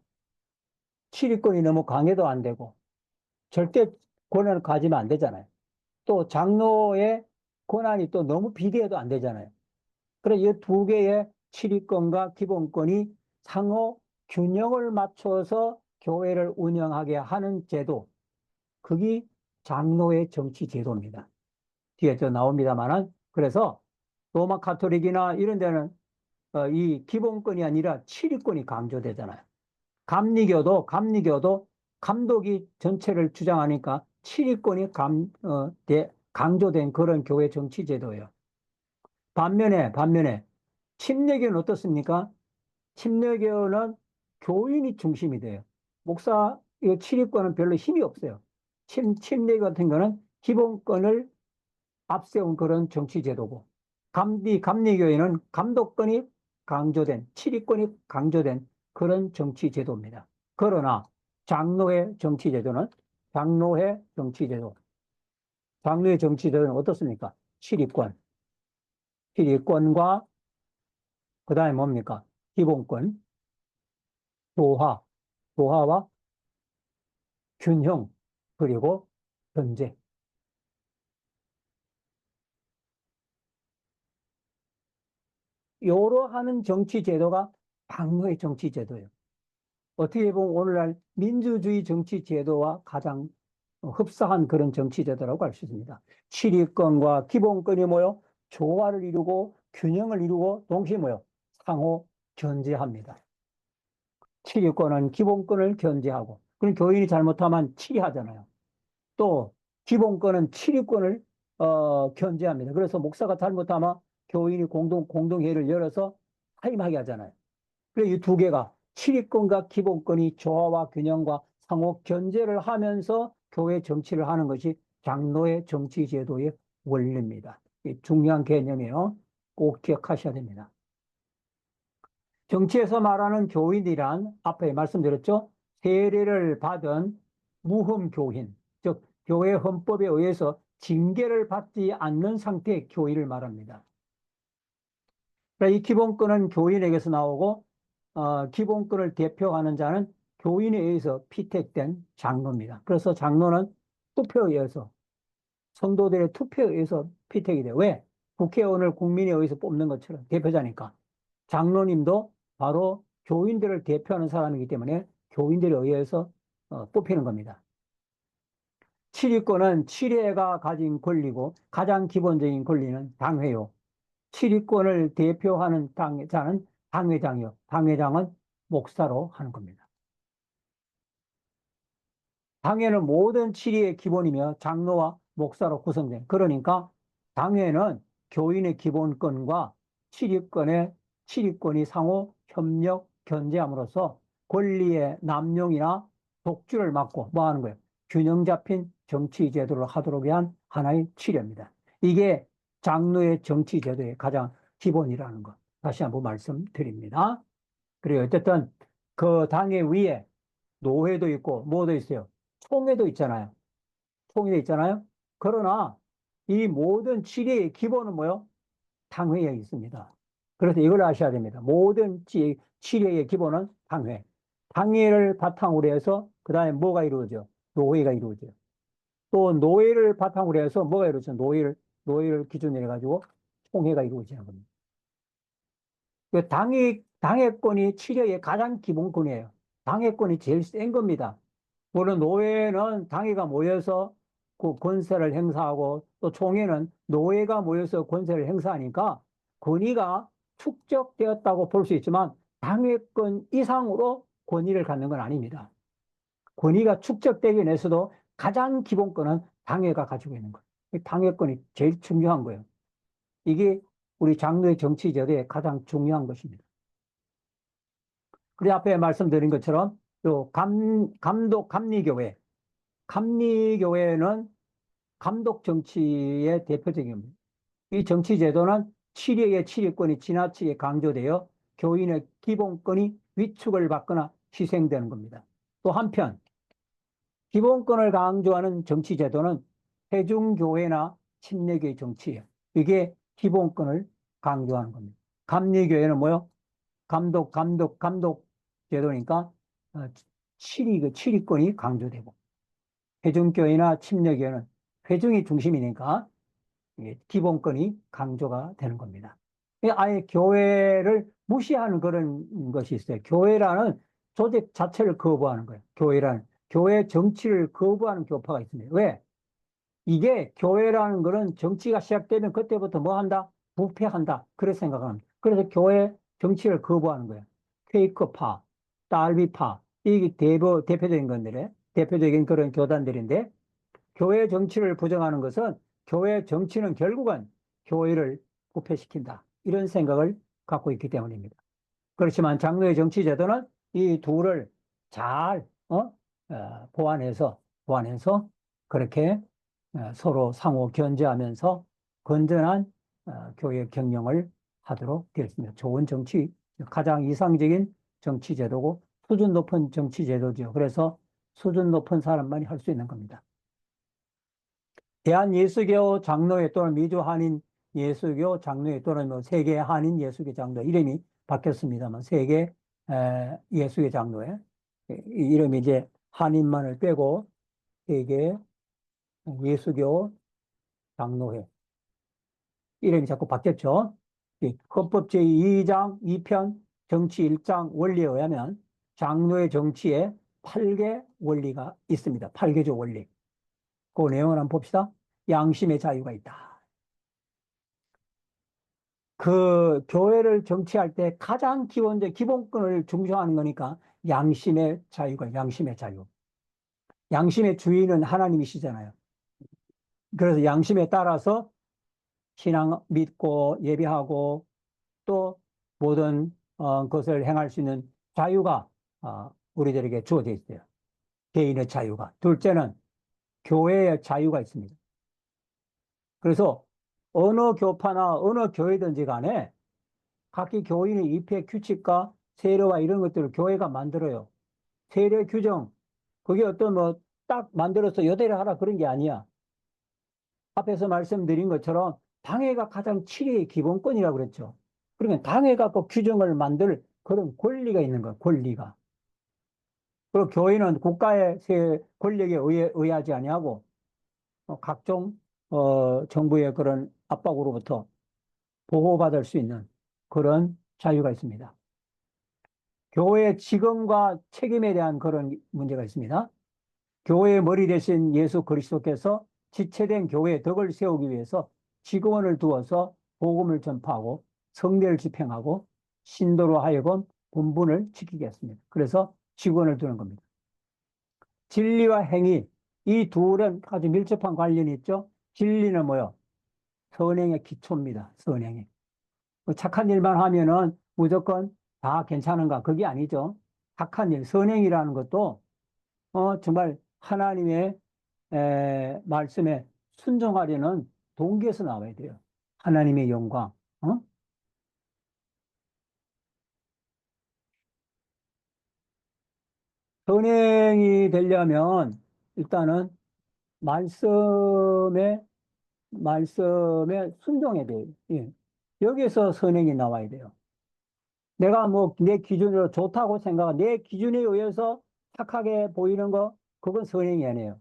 치리권이 너무 강해도 안 되고 절대 권한을 가지면 안 되잖아요. 또 장로의 권한이 또 너무 비대해도 안 되잖아요. 그래서 이 두 개의 치리권과 기본권이 상호 균형을 맞춰서 교회를 운영하게 하는 제도, 그게 장로의 정치 제도입니다. 뒤에 또 나옵니다만은. 그래서 로마 카톨릭이나 이런 데는 이 기본권이 아니라 치리권이 강조되잖아요. 감리교도 감독이 전체를 주장하니까 치리권이 강조된 그런 교회 정치 제도예요. 반면에 침례교는 어떻습니까? 침례교는 교인이 중심이 돼요. 목사, 이 치리권은 별로 힘이 없어요. 침례교 같은 거는 기본권을 앞세운 그런 정치 제도고, 감리교회는 감독권이 강조된, 치리권이 강조된 그런 정치 제도입니다. 그러나 장로의 정치 제도는, 장로의 정치 제도, 장로의 정치 제도는 어떻습니까? 치리권과 그 다음에 뭡니까? 기본권, 조화, 조화와 균형, 그리고 견제. 요로 하는 정치 제도가 장로의 정치 제도예요. 어떻게 보면 오늘날 민주주의 정치 제도와 가장 흡사한 그런 정치 제도라고 할 수 있습니다. 치리권과 기본권이 뭐요? 조화를 이루고 균형을 이루고 동시에 뭐요? 상호 견제합니다. 치리권은 기본권을 견제하고, 그럼 교인이 잘못하면 치리하잖아요. 또 기본권은 치리권을 견제합니다. 그래서 목사가 잘못하면 교인이 공동회의를 열어서 타임하게 하잖아요. 그래서 이 두 개가 치리권과 기본권이 조화와 균형과 상호 견제를 하면서 교회 정치를 하는 것이 장로의 정치 제도의 원리입니다. 중요한 개념이에요. 꼭 기억하셔야 됩니다. 정치에서 말하는 교인이란 앞에 말씀드렸죠. 세례를 받은 무흠교인, 즉 교회 헌법에 의해서 징계를 받지 않는 상태의 교인을 말합니다. 그러니까 이 기본권은 교인에게서 나오고 기본권을 대표하는 자는 교인에 의해서 피택된 장로입니다. 그래서 장로는 투표에 의해서, 성도들의 투표에 의해서 피택이 돼요. 왜? 국회의원을 국민에 의해서 뽑는 것처럼 대표자니까. 장로님도 바로 교인들을 대표하는 사람이기 때문에 교인들에 의해서 뽑히는 겁니다. 치리권은 치례가 가진 권리고 가장 기본적인 권리는 당회요. 치리권을 대표하는 자는 당회장이요. 당회장은 목사로 하는 겁니다. 당회는 모든 치리의 기본이며 장로와 목사로 구성된. 그러니까 당회는 교인의 기본권과 치리권이 상호 협력, 견제함으로써 권리의 남용이나 독주를 막고 뭐 하는 거예요? 균형 잡힌 정치 제도를 하도록 위한 하나의 치료입니다. 이게 장로의 정치 제도의 가장 기본이라는 것. 다시 한번 말씀드립니다. 그리고 어쨌든 그 당의 위에 노회도 있고 뭐도 있어요? 총회도 있잖아요. 총회도 있잖아요. 그러나 이 모든 치리의 기본은 뭐요? 당회에 있습니다. 그래서 이걸 아셔야 됩니다. 모든 치료의 기본은 당회. 당회를 바탕으로 해서 그 다음에 뭐가 이루어져? 노회가 이루어져요. 또 노회를 바탕으로 해서 뭐가 이루어져? 노회를 기준으로 해가지고 총회가 이루어지는 겁니다. 그 당회권이 치료의 가장 기본권이에요. 당회권이 제일 센 겁니다. 물론 노회는 당회가 모여서 그 권세를 행사하고 또 총회는 노회가 모여서 권세를 행사하니까 권위가 축적되었다고 볼 수 있지만 당회권 이상으로 권위를 갖는 건 아닙니다. 권위가 축적되기 위해서도 가장 기본권은 당회가 가지고 있는 거예요. 당회권이 제일 중요한 거예요. 이게 우리 장로의 정치 제도의 가장 중요한 것입니다. 그리고 앞에 말씀드린 것처럼 또 감리교회. 감리교회는 감독 정치의 대표적입니다. 이 정치 제도는 치리의 치리권이 지나치게 강조되어 교인의 기본권이 위축을 받거나 희생되는 겁니다. 또 한편 기본권을 강조하는 정치 제도는 회중교회나 침례교회 정치예요. 이게 기본권을 강조하는 겁니다. 감리교회는 뭐요? 감독 제도니까 치리권이 강조되고 회중교회나 침례교회는 회중이 중심이니까 기본권이 강조가 되는 겁니다. 아예 교회를 무시하는 그런 것이 있어요. 교회라는 조직 자체를 거부하는 거예요. 교회라는 교회 정치를 거부하는 교파가 있습니다. 왜? 이게 교회라는 거는 정치가 시작되면 그때부터 뭐 한다? 부패한다. 그렇게 생각합니다. 그래서 교회 정치를 거부하는 거예요. 퀘이커파, 딸비파, 이게 대표적인 건데, 대표적인 그런 교단들인데, 교회 정치를 부정하는 것은 교회 정치는 결국은 교회를 부패시킨다. 이런 생각을 갖고 있기 때문입니다. 그렇지만 장로의 정치 제도는 이 둘을 잘 보완해서 그렇게 서로 상호 견제하면서 건전한 교회 경영을 하도록 되어 있습니다. 좋은 정치, 가장 이상적인 정치 제도고 수준 높은 정치 제도죠. 그래서 수준 높은 사람만이 할 수 있는 겁니다. 대한예수교 장로회 또는 미주 한인 예수교 장로회 또는 뭐 세계 한인 예수교 장로 이름이 바뀌었습니다만 세계 예수교 장로회 이름이 이제 한인만을 빼고 세계 예수교 장로회 이름이 자꾸 바뀌었죠. 헌법 제2장 2편 정치 1장 원리에 의하면 장로의 정치에 8개 원리가 있습니다. 8개조 원리. 그 내용을 한번 봅시다. 양심의 자유가 있다. 그 교회를 정치할 때 가장 기본권을 중시하는 거니까 양심의 자유가 양심의 자유. 양심의 주인은 하나님이시잖아요. 그래서 양심에 따라서 신앙 믿고 예배하고 또 모든 것을 행할 수 있는 자유가 우리들에게 주어져 있어요. 개인의 자유가. 둘째는 교회의 자유가 있습니다. 그래서 어느 교파나 어느 교회든지 간에 각기 교인의 입회 규칙과 세례와 이런 것들을 교회가 만들어요. 세례 규정, 그게 어떤 뭐 딱 만들어서 여대로 하라 그런 게 아니야. 앞에서 말씀드린 것처럼 당회가 가장 7위의 기본권이라고 그랬죠. 그러면 당회가 그 규정을 만들 그런 권리가 있는 거예요. 권리가. 그리고 교회는 국가의 권력에 의하지 아니하고 각종 정부의 그런 압박으로부터 보호받을 수 있는 그런 자유가 있습니다. 교회의 직언과 책임에 대한 그런 문제가 있습니다. 교회의 머리 대신 예수 그리스도께서 지체된 교회의 덕을 세우기 위해서 직원을 두어서 복음을 전파하고 성례를 집행하고 신도로 하여금 본분을 지키게 했습니다. 그래서 직원을 두는 겁니다. 진리와 행위, 이 둘은 아주 밀접한 관련이 있죠. 진리는 뭐요? 선행의 기초입니다. 선행의. 착한 일만 하면은 무조건 다 괜찮은가? 그게 아니죠. 착한 일, 선행이라는 것도 정말 하나님의 말씀에 순종하려는 동기에서 나와야 돼요. 하나님의 영광. 선행이 되려면 일단은 말씀에 순종해야 돼요. 예. 여기서 선행이 나와야 돼요. 내가 뭐 내 기준으로 좋다고 내 기준에 의해서 착하게 보이는 거, 그건 선행이 아니에요.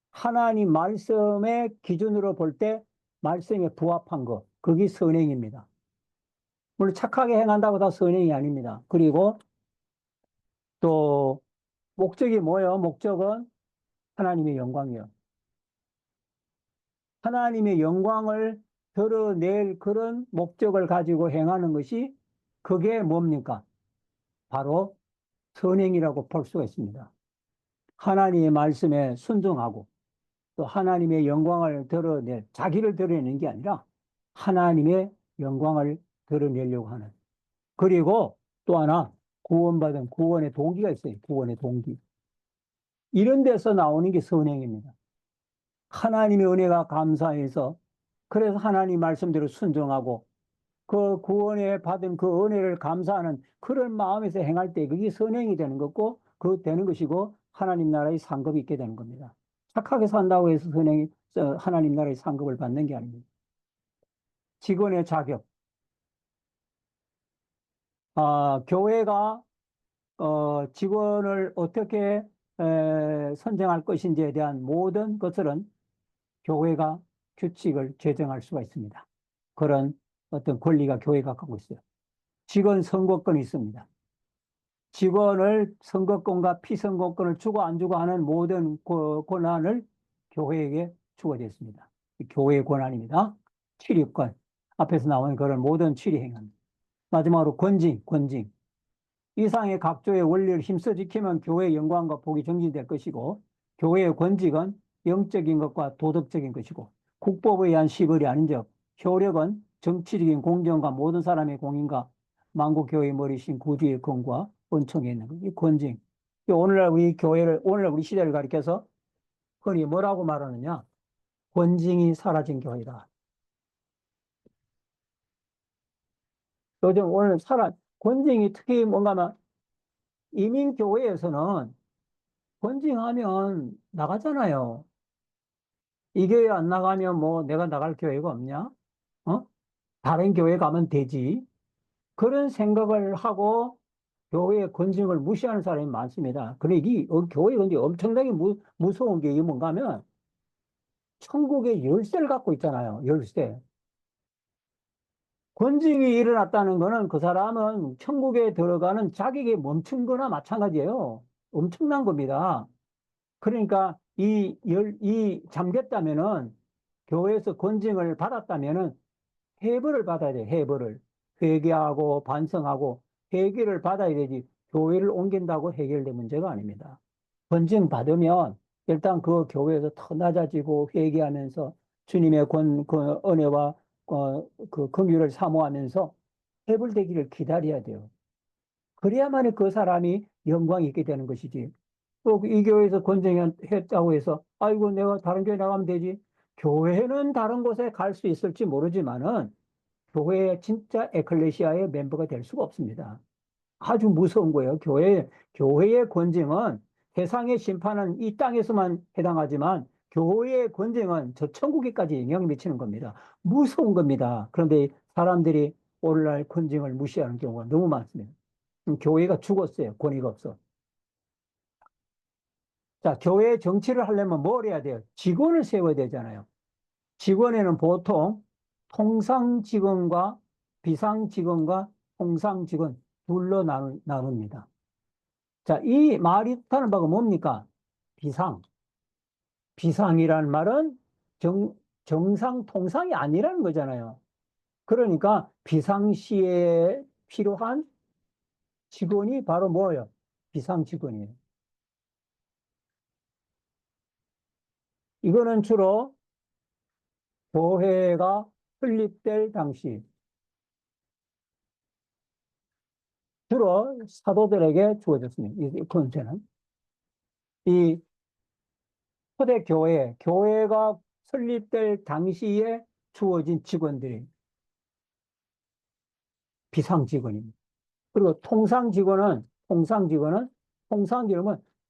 하나님 말씀의 기준으로 볼 때 말씀에 부합한 거, 그게 선행입니다. 물론 착하게 행한다고 다 선행이 아닙니다. 그리고 또 목적이 뭐예요? 목적은 하나님의 영광이요. 하나님의 영광을 드러낼 그런 목적을 가지고 행하는 것이 그게 뭡니까? 바로 선행이라고 볼 수가 있습니다. 하나님의 말씀에 순종하고 또 하나님의 영광을 자기를 드러내는 게 아니라 하나님의 영광을 드러내려고 하는. 그리고 또 하나 구원받은 구원의 동기가 있어요. 구원의 동기. 이런 데서 나오는 게 선행입니다. 하나님의 은혜가 감사해서 그래서 하나님 말씀대로 순종하고 그 구원에 받은 그 은혜를 감사하는 그런 마음에서 행할 때 그게 선행이 되는 거고 그 되는 것이고 하나님 나라의 상급이 있게 되는 겁니다. 착하게 산다고 해서 하나님 나라의 상급을 받는 게 아닙니다. 직원의 자격. 교회가 직원을 어떻게 선정할 것인지에 대한 모든 것들은 교회가 규칙을 제정할 수가 있습니다. 그런 어떤 권리가 교회가 갖고 있어요. 직원 선거권이 있습니다. 직원을 선거권과 피선거권을 주고 안 주고 하는 모든 권한을 교회에게 주어졌습니다. 교회의 권한입니다. 출입권. 앞에서 나온 그런 모든 출입 행위. 마지막으로 권징. 이상의 각조의 원리를 힘써 지키면 교회의 영광과 복이 정진될 것이고, 교회의 권직은 영적인 것과 도덕적인 것이고, 국법에 의한 시벌이 아닌즉 효력은 정치적인 공정과 모든 사람의 공인과 만국교회의 머리신 구주의 권과 은총에 있는 것. 이 권징. 오늘날 우리 시대를 가리켜서 흔히 뭐라고 말하느냐? 권징이 사라진 교회다. 요즘 권징이 특히 뭔가면 이민교회에서는 권징하면 나가잖아요. 이 교회 안 나가면 뭐 내가 나갈 교회가 없냐? 어? 다른 교회 가면 되지. 그런 생각을 하고 교회의 권징을 무시하는 사람이 많습니다. 그래, 교회가 이제 엄청나게 무서운 게 뭔가 하면 천국의 열쇠를 갖고 있잖아요. 열쇠. 권징이 일어났다는 거는 그 사람은 천국에 들어가는 자격이 멈춘 거나 마찬가지예요. 엄청난 겁니다. 그러니까 이 잠겼다면은 교회에서 권징을 받았다면은 해벌을 받아야 돼, 해벌을. 회개하고 반성하고 회개를 받아야 되지. 교회를 옮긴다고 해결될 문제가 아닙니다. 권징 받으면 일단 그 교회에서 더 낮아지고 회개하면서 주님의 그 은혜와 그 긍휼을 사모하면서 해불되기를 기다려야 돼요. 그래야만 그 사람이 영광이 있게 되는 것이지. 또 이 교회에서 권쟁했다고 해서 아이고 내가 다른 교회 나가면 되지. 교회는 다른 곳에 갈 수 있을지 모르지만은 교회의 진짜 에클레시아의 멤버가 될 수가 없습니다. 아주 무서운 거예요. 교회의 권징은 세상의 심판은 이 땅에서만 해당하지만 교회의 권징은 저 천국에까지 영향을 미치는 겁니다. 무서운 겁니다. 그런데 사람들이 오늘날 권징을 무시하는 경우가 너무 많습니다. 교회가 죽었어요. 권위가 없어. 자, 교회 정치를 하려면 뭘 해야 돼요? 직원을 세워야 되잖아요. 직원에는 보통 통상직원과 비상직원과 통상직원 둘로 나눕니다. 자, 이 말이 뜻하는 바가 뭡니까? 비상. 비상이라는 말은 정상, 통상이 아니라는 거잖아요. 그러니까 비상시에 필요한 직원이 바로 뭐예요? 비상직원이에요. 이거는 주로 교회가 설립될 당시, 주로 사도들에게 주어졌습니다. 이 권세는. 이 교회가 설립될 당시에 주어진 직원들이 비상직원입니다. 그리고 통상직원은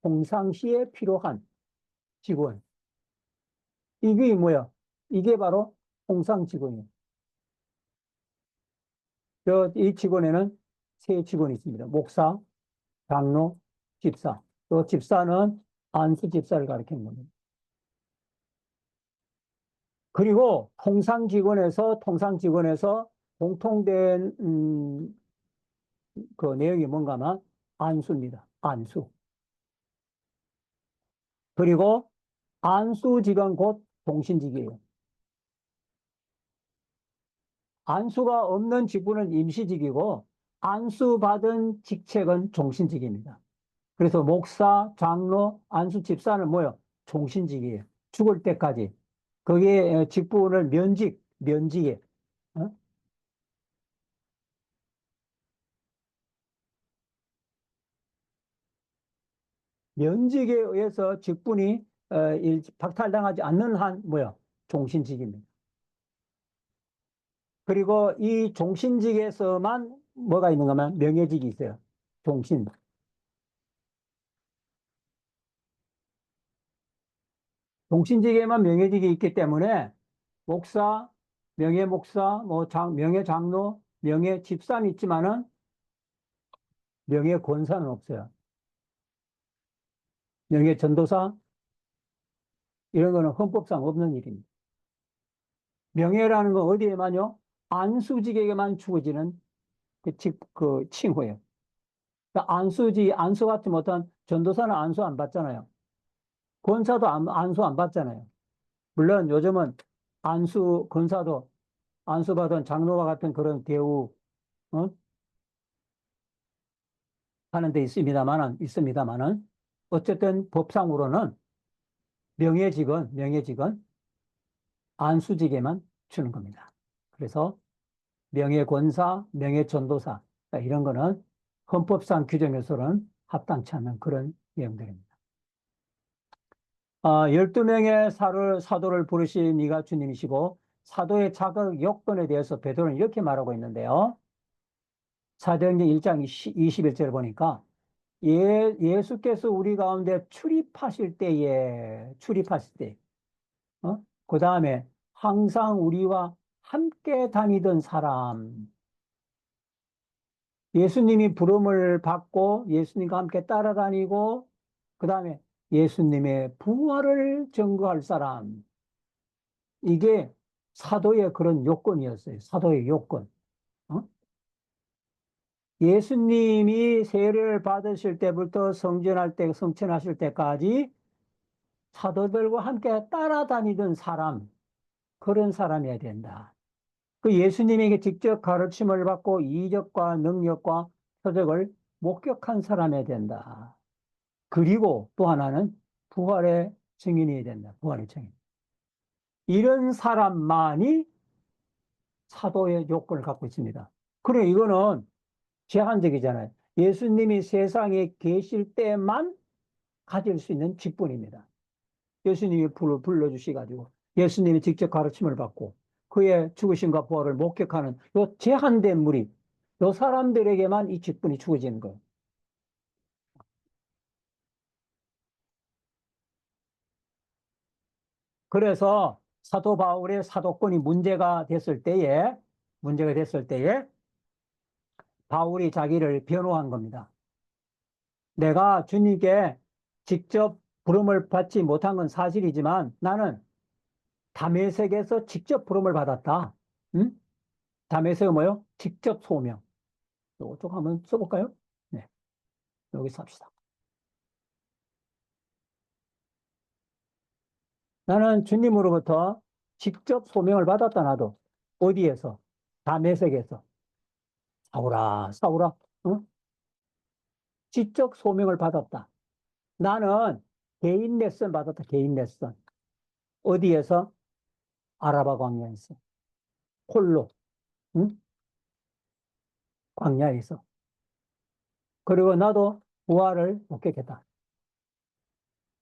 통상시에 필요한 직원. 이게 뭐야? 이게 바로 통상직원이에요. 이 직원에는 세 직원이 있습니다. 목사, 장로, 집사. 또 집사는 안수 집사를 가리키는 겁니다. 그리고 통상직원에서 공통된 그 내용이 뭔가면 안수입니다. 안수. 그리고 안수직은 곧 종신직이에요. 안수가 없는 직분은 임시직이고 안수받은 직책은 종신직입니다. 그래서 목사, 장로, 안수 집사는 뭐요? 종신직이에요. 죽을 때까지. 거기에 직분을 면직에. 어? 면직에 의해서 직분이 박탈당하지 않는 한 뭐요? 종신직입니다. 그리고 이 종신직에서만 뭐가 있는가 하면 명예직이 있어요. 종신. 종신직에만 명예직이 있기 때문에 목사, 명예목사, 명예장로, 명예집사는 있지만은 명예권사는 없어요. 명예전도사 이런 거는 헌법상 없는 일입니다. 명예라는 건 어디에만요? 안수직에게만 주어지는 그 칭호예요. 안수 같지 못한 전도사는 안수 안 받잖아요. 권사도 안수 안 받잖아요. 물론 요즘은 권사도 안수받은 장로와 같은 그런 대우, 어? 하는 데 있습니다만은, 어쨌든 법상으로는 명예직은 안수직에만 주는 겁니다. 그래서 명예권사, 명예전도사, 이런 거는 헌법상 규정에서는 합당치 않는 그런 내용들입니다. 12명의 사도를 부르신 이가 주님이시고, 사도의 자격 요건에 대해서 베드로는 이렇게 말하고 있는데요. 사도행전 1장 21절 보니까, 예수께서 우리 가운데 출입하실 때, 그 다음에 항상 우리와 함께 다니던 사람, 예수님이 부름을 받고 예수님과 함께 따라다니고, 그 다음에 예수님의 부활을 증거할 사람, 이게 사도의 그런 요건이었어요. 사도의 요건. 어? 예수님이 세례를 받으실 때부터 성천하실 때까지 사도들과 함께 따라다니던 사람, 그런 사람이어야 된다. 그 예수님에게 직접 가르침을 받고 이적과 능력과 표적을 목격한 사람이어야 된다. 그리고 또 하나는 부활의 증인이 된다. 부활의 증인. 이런 사람만이 사도의 요건을 갖고 있습니다. 그래, 이거는 제한적이잖아요. 예수님이 세상에 계실 때만 가질 수 있는 직분입니다. 예수님이 불러주시가지고 예수님이 직접 가르침을 받고 그의 죽으심과 부활을 목격하는 요 제한된 무리, 요 사람들에게만 이 직분이 주어지는 거예요. 그래서 사도 바울의 사도권이 문제가 됐을 때에 바울이 자기를 변호한 겁니다. 내가 주님께 직접 부름을 받지 못한 건 사실이지만 나는 다메섹에서 직접 부름을 받았다. 응? 다메섹은 뭐요? 직접 소명. 요거 좀 한번 써볼까요? 네, 여기 삽시다. 나는 주님으로부터 직접 소명을 받았다, 나도. 어디에서? 다메섹에서. 사울아, 사울아, 어? 직접 소명을 받았다. 나는 개인 레슨 받았다, 개인 레슨. 어디에서? 아라바 광야에서. 홀로, 응? 광야에서. 그리고 나도 부활을 목격했다.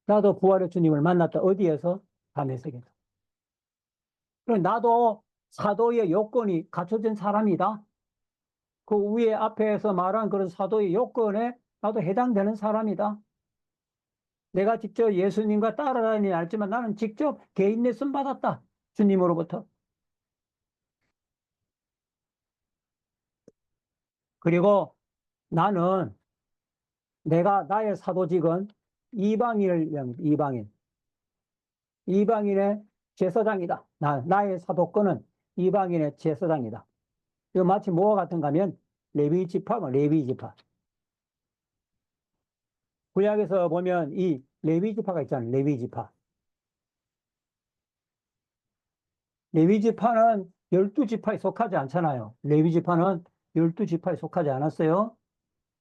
나도 부활의 주님을 만났다. 어디에서? 다메섹에서. 그럼 나도 사도의 요건이 갖춰진 사람이다. 그 위에 앞에서 말한 그런 사도의 요건에 나도 해당되는 사람이다. 내가 직접 예수님과 따라다니지 않지만 나는 직접 개인 레슨 받았다. 주님으로부터. 그리고 나는 나의 사도직은 이방인. 이방인의 제사장이다. 나의 사도권은 이방인의 제사장이다. 이거 마치 뭐와 같은가 하면 레위 지파. 구약에서 보면 이 레위 지파가 있잖아요. 레위 지파. 레위 지파는 12지파에 속하지 않잖아요. 레위 지파는 12지파에 속하지 않았어요.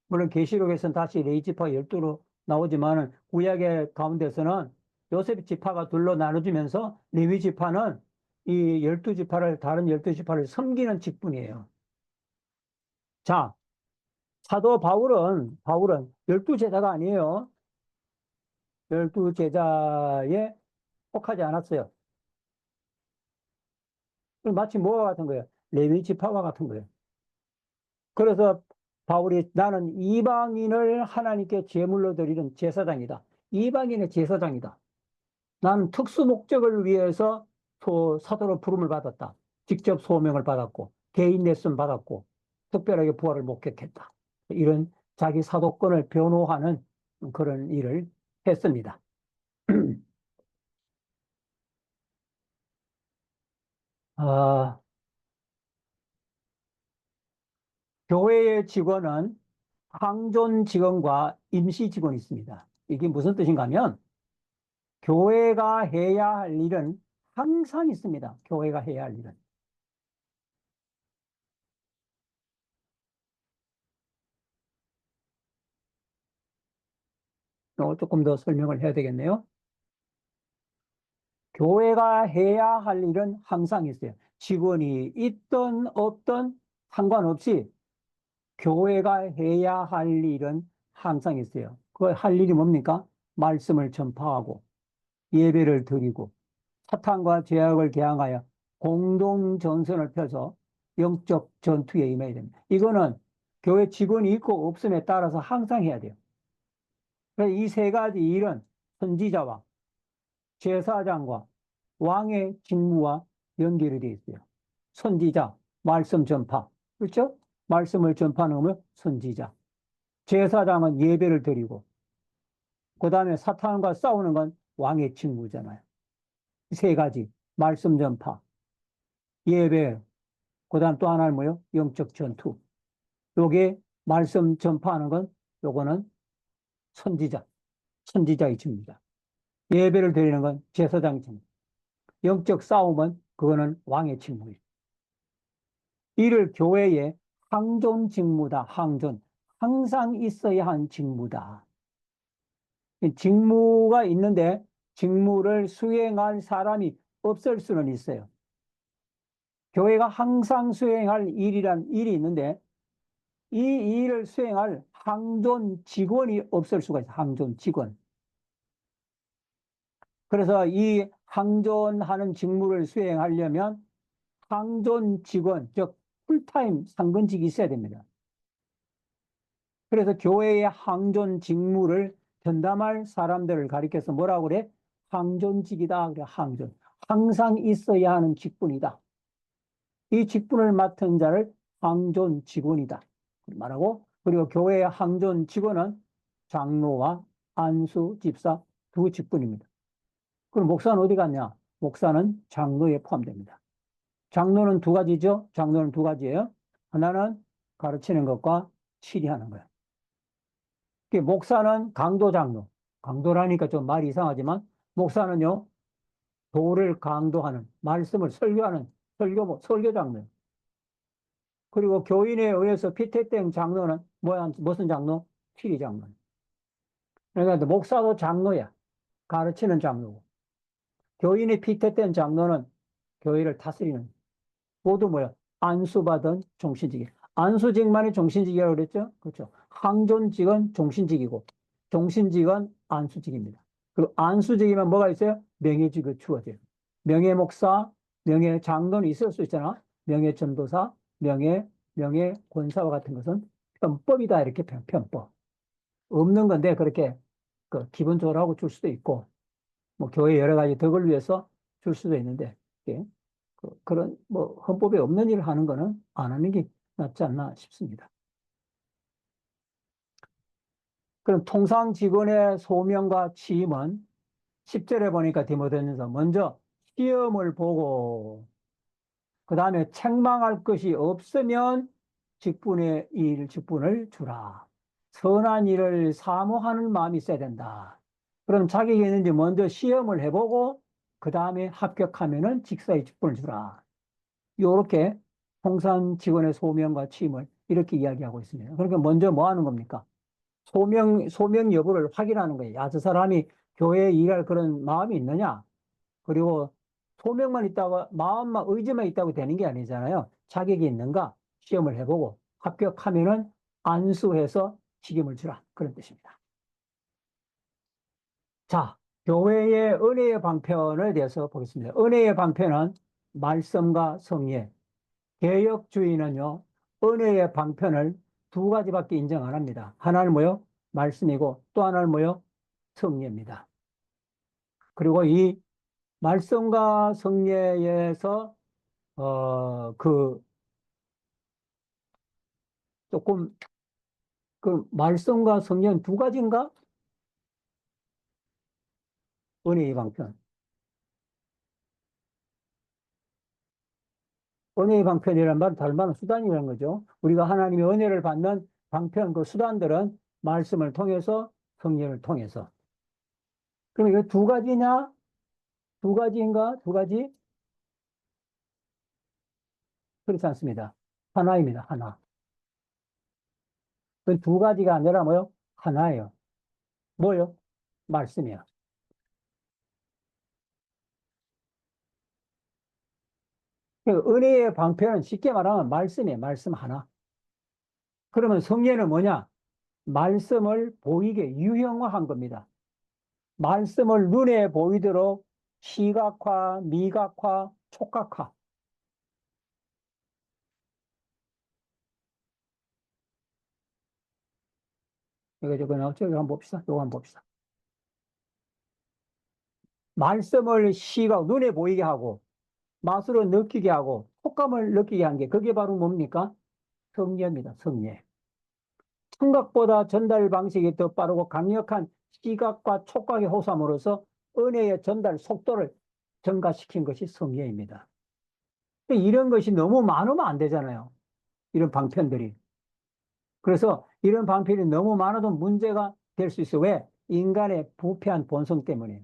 물론 계시록에서는 다시 레위 지파 12로 나오지만 구약의 가운데서는 요셉 지파가 둘로 나눠지면서 레위 지파는 이 12지파를 다른 12지파를 섬기는 직분이에요. 자, 사도 바울은 12제자가 아니에요. 12제자에 속하지 않았어요. 마치 뭐와 같은 거예요? 레위 지파와 같은 거예요. 그래서 바울이 나는 이방인을 하나님께 제물로 드리는 제사장이다. 이방인의 제사장이다. 나는 특수 목적을 위해서 사도로 부름을 받았다. 직접 소명을 받았고 개인 레슨 받았고 특별하게 부활을 목격했다. 이런 자기 사도권을 변호하는 그런 일을 했습니다. 아, 교회의 직원은 항존 직원과 임시 직원이 있습니다. 이게 무슨 뜻인가 하면 교회가 해야 할 일은 항상 있습니다. 교회가 해야 할 일은. 조금 더 설명을 해야 되겠네요. 교회가 해야 할 일은 항상 있어요. 직원이 있든 없든 상관없이 교회가 해야 할 일은 항상 있어요. 그 할 일이 뭡니까? 말씀을 전파하고 예배를 드리고 사탄과 죄악을 개항하여 공동 전선을 펴서 영적 전투에 임해야 됩니다. 이거는 교회 직원이 있고 없음에 따라서 항상 해야 돼요. 그래서 이 세 가지 일은 선지자와 제사장과 왕의 직무와 연결이 되어 있어요. 선지자, 말씀 전파. 그렇죠? 말씀을 전파하는 건 선지자. 제사장은 예배를 드리고, 그 다음에 사탄과 싸우는 건 왕의 직무잖아요. 세 가지. 말씀 전파, 예배, 그 다음 또 하나는 뭐요? 영적 전투. 요게 말씀 전파하는 건 요거는 선지자, 선지자의 직무다. 예배를 드리는 건 제사장의 직무. 영적 싸움은 그거는 왕의 직무예요. 이를 교회의 항존 직무다. 항존. 항상 있어야 한 직무다. 직무가 있는데 직무를 수행할 사람이 없을 수는 있어요. 교회가 항상 수행할 일이란 일이 있는데 이 일을 수행할 항존 직원이 없을 수가 있어요. 항존 직원. 그래서 이 항존하는 직무를 수행하려면 항존 직원, 즉 풀타임 상근직이 있어야 됩니다. 그래서 교회의 항존 직무를 전담할 사람들을 가리켜서 뭐라고 그래? 항존직이다. 그래, 항존. 항상 있어야 하는 직분이다. 이 직분을 맡은 자를 항존 직원이다. 말하고, 그리고 교회의 항존 직원은 장로와 안수 집사 두 직분입니다. 그럼 목사는 어디 갔냐? 목사는 장로에 포함됩니다. 장로는 두 가지죠? 장로는 두 가지예요. 하나는 가르치는 것과 치리하는 거예요. 목사는 강도 장로. 강도라니까 좀 말이 이상하지만, 목사는요, 도를 강도하는, 말씀을 설교하는 설교 장로예요. 그리고 교인에 의해서 피택된 장로는 뭐야, 무슨 장로? 치리 장로. 그러니까 목사도 장로야. 가르치는 장로고. 교인이 피택된 장로는 교회를 다스리는, 모두 뭐야? 안수받은 종신직이. 안수직만이 종신직이라고 그랬죠? 그렇죠. 항존직은 종신직이고, 종신직은 안수직입니다. 그리고 안수직이면 뭐가 있어요? 명예직이 주어져요. 명예목사, 명예장로는 있을 수 있잖아. 명예전도사, 명예권사와 같은 것은 편법이다. 이렇게 편법. 없는 건데, 그렇게 그 기분 좋으라고 하고 줄 수도 있고, 뭐 교회 여러 가지 덕을 위해서 줄 수도 있는데, 예. 그런 뭐 헌법에 없는 일을 하는 거는 안 하는 게 낫지 않나 싶습니다. 그럼 통상 직원의 소명과 취임은 10절에 보니까 디모데전서 먼저 시험을 보고 그 다음에 책망할 것이 없으면 직분을 주라. 선한 일을 사모하는 마음이 있어야 된다. 그럼 자격이 있는지 먼저 시험을 해보고 그 다음에 합격하면은 직사의 직분을 주라. 요렇게 통상 직원의 소명과 취임을 이렇게 이야기하고 있습니다. 그러니까 먼저 뭐 하는 겁니까? 소명 여부를 확인하는 거예요. 야, 저 사람이 교회에 일할 그런 마음이 있느냐? 그리고 소명만 있다고, 마음만, 의지만 있다고 되는 게 아니잖아요. 자격이 있는가? 시험을 해보고 합격하면은 안수해서 직임을 주라. 그런 뜻입니다. 자, 교회의 은혜의 방편에 대해서 보겠습니다. 은혜의 방편은 말씀과 성례, 개혁주의는요, 은혜의 방편을 두 가지밖에 인정 안 합니다. 하나는 뭐요? 말씀이고 또 하나는 뭐요? 성례입니다. 그리고 이 말씀과 성례에서 그 조금 그 말씀과 성례는 두 가지인가? 은혜의 방편. 은혜의 방편이란 말은 다른 말은 수단이라는 거죠. 우리가 하나님의 은혜를 받는 방편 그 수단들은 말씀을 통해서, 성령을 통해서. 그럼 이거 두 가지냐? 두 가지인가? 두 가지? 그렇지 않습니다. 하나입니다. 하나. 그 두 가지가 아니라 뭐요? 하나예요. 뭐요? 말씀이야. 그 은혜의 방편은 쉽게 말하면 말씀이에요. 말씀 하나. 그러면 성령은 뭐냐? 말씀을 보이게 유형화한 겁니다. 말씀을 눈에 보이도록 시각화, 미각화, 촉각화. 이거 저거 나왔죠? 이거 한번 봅시다. 이거 한번 봅시다. 말씀을 시각, 눈에 보이게 하고, 맛으로 느끼게 하고, 촉감을 느끼게 한 게, 그게 바로 뭡니까? 성령입니다. 성령. 청각보다 전달 방식이 더 빠르고 강력한 시각과 촉각의 호소함으로써 은혜의 전달 속도를 증가시킨 것이 성령입니다. 이런 것이 너무 많으면 안 되잖아요. 이런 방편들이. 그래서 이런 방편이 너무 많아도 문제가 될 수 있어요. 왜? 인간의 부패한 본성 때문에.